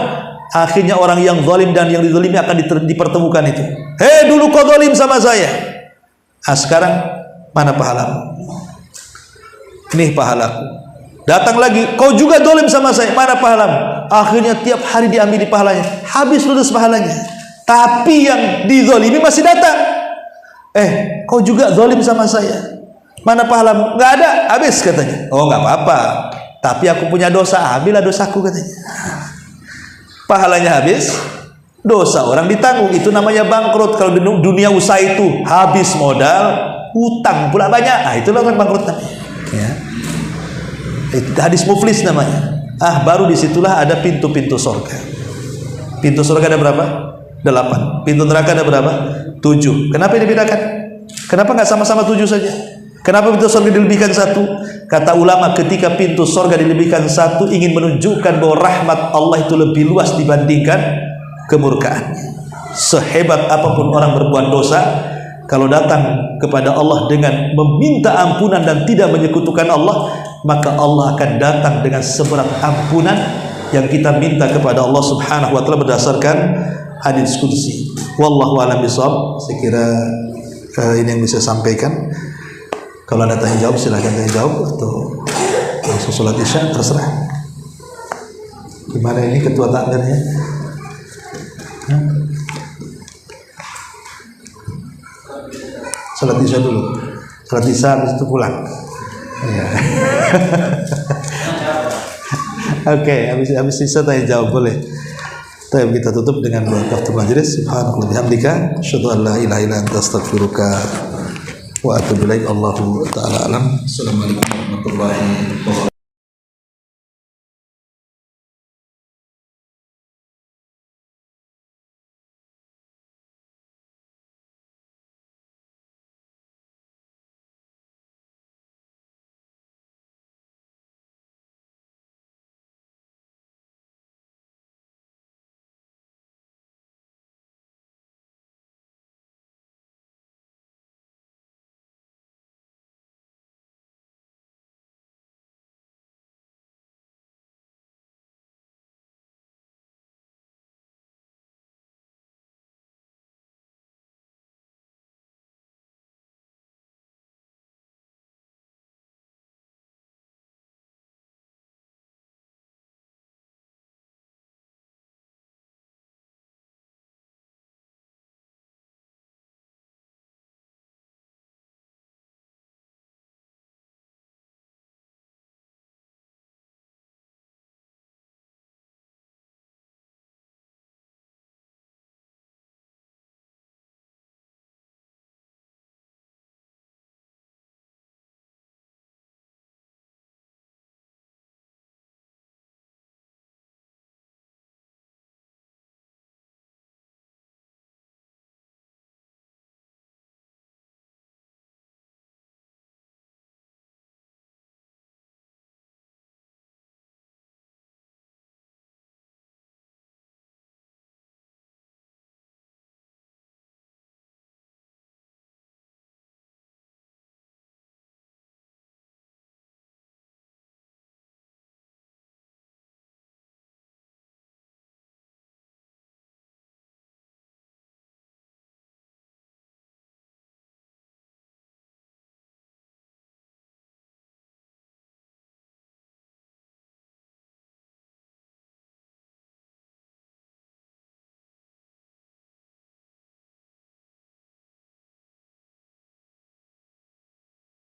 Akhirnya orang yang zalim dan yang dizalimi akan dipertemukan itu. Hei, dulu kau zalim sama saya. Sekarang mana pahalamu? Ini pahalaku. Datang lagi, kau juga zalim sama saya, mana pahalamu? Akhirnya tiap hari diambil di pahalanya, habis lulus pahalanya. Tapi yang dizalimi masih datang. Kau juga zalim sama saya, mana pahalamu? Nggak ada, habis katanya. Oh, nggak apa-apa, tapi aku punya dosa, ambillah dosaku katanya. Pahalanya habis, dosa orang ditanggung. Itu namanya bangkrut. Kalau di dunia usaha itu habis modal, utang pula banyak. Itulah orang bangkrut namanya. Ya. Itu hadis muflis namanya. Baru disitulah ada pintu-pintu surga. Pintu surga ada berapa? 8. Pintu neraka ada berapa? 7. Kenapa dibedakan? Kenapa nggak sama-sama 7 saja? Kenapa pintu surga dilebihkan 1? Kata ulama, ketika pintu surga dilebihkan 1, ingin menunjukkan bahwa rahmat Allah itu lebih luas dibandingkan kemurkaannya. Sehebat apapun orang berbuat dosa, kalau datang kepada Allah dengan meminta ampunan dan tidak menyekutukan Allah, maka Allah akan datang dengan seberat ampunan yang kita minta kepada Allah Subhanahu wa taala berdasarkan hadis qudsi. Wallahu a'lam bishawab. Saya kira ini yang bisa sampaikan. Kalau ada tanya jawab silahkan tanya jawab, atau langsung sholat isya, terserah. Gimana ini ketua takmirnya? Sholat isya dulu. Sholat isya habis itu pulang. Ya. Oke, habis isya tanya jawab boleh. Kita tutup dengan doa kafaratul majlis. Subhanallahi bihamdika, asyhadu an la ilaha illa anta, astaghfiruka wa atubu ilaik. Allahu ta'ala alam. Assalamualaikum warahmatullahi wabarakatuh.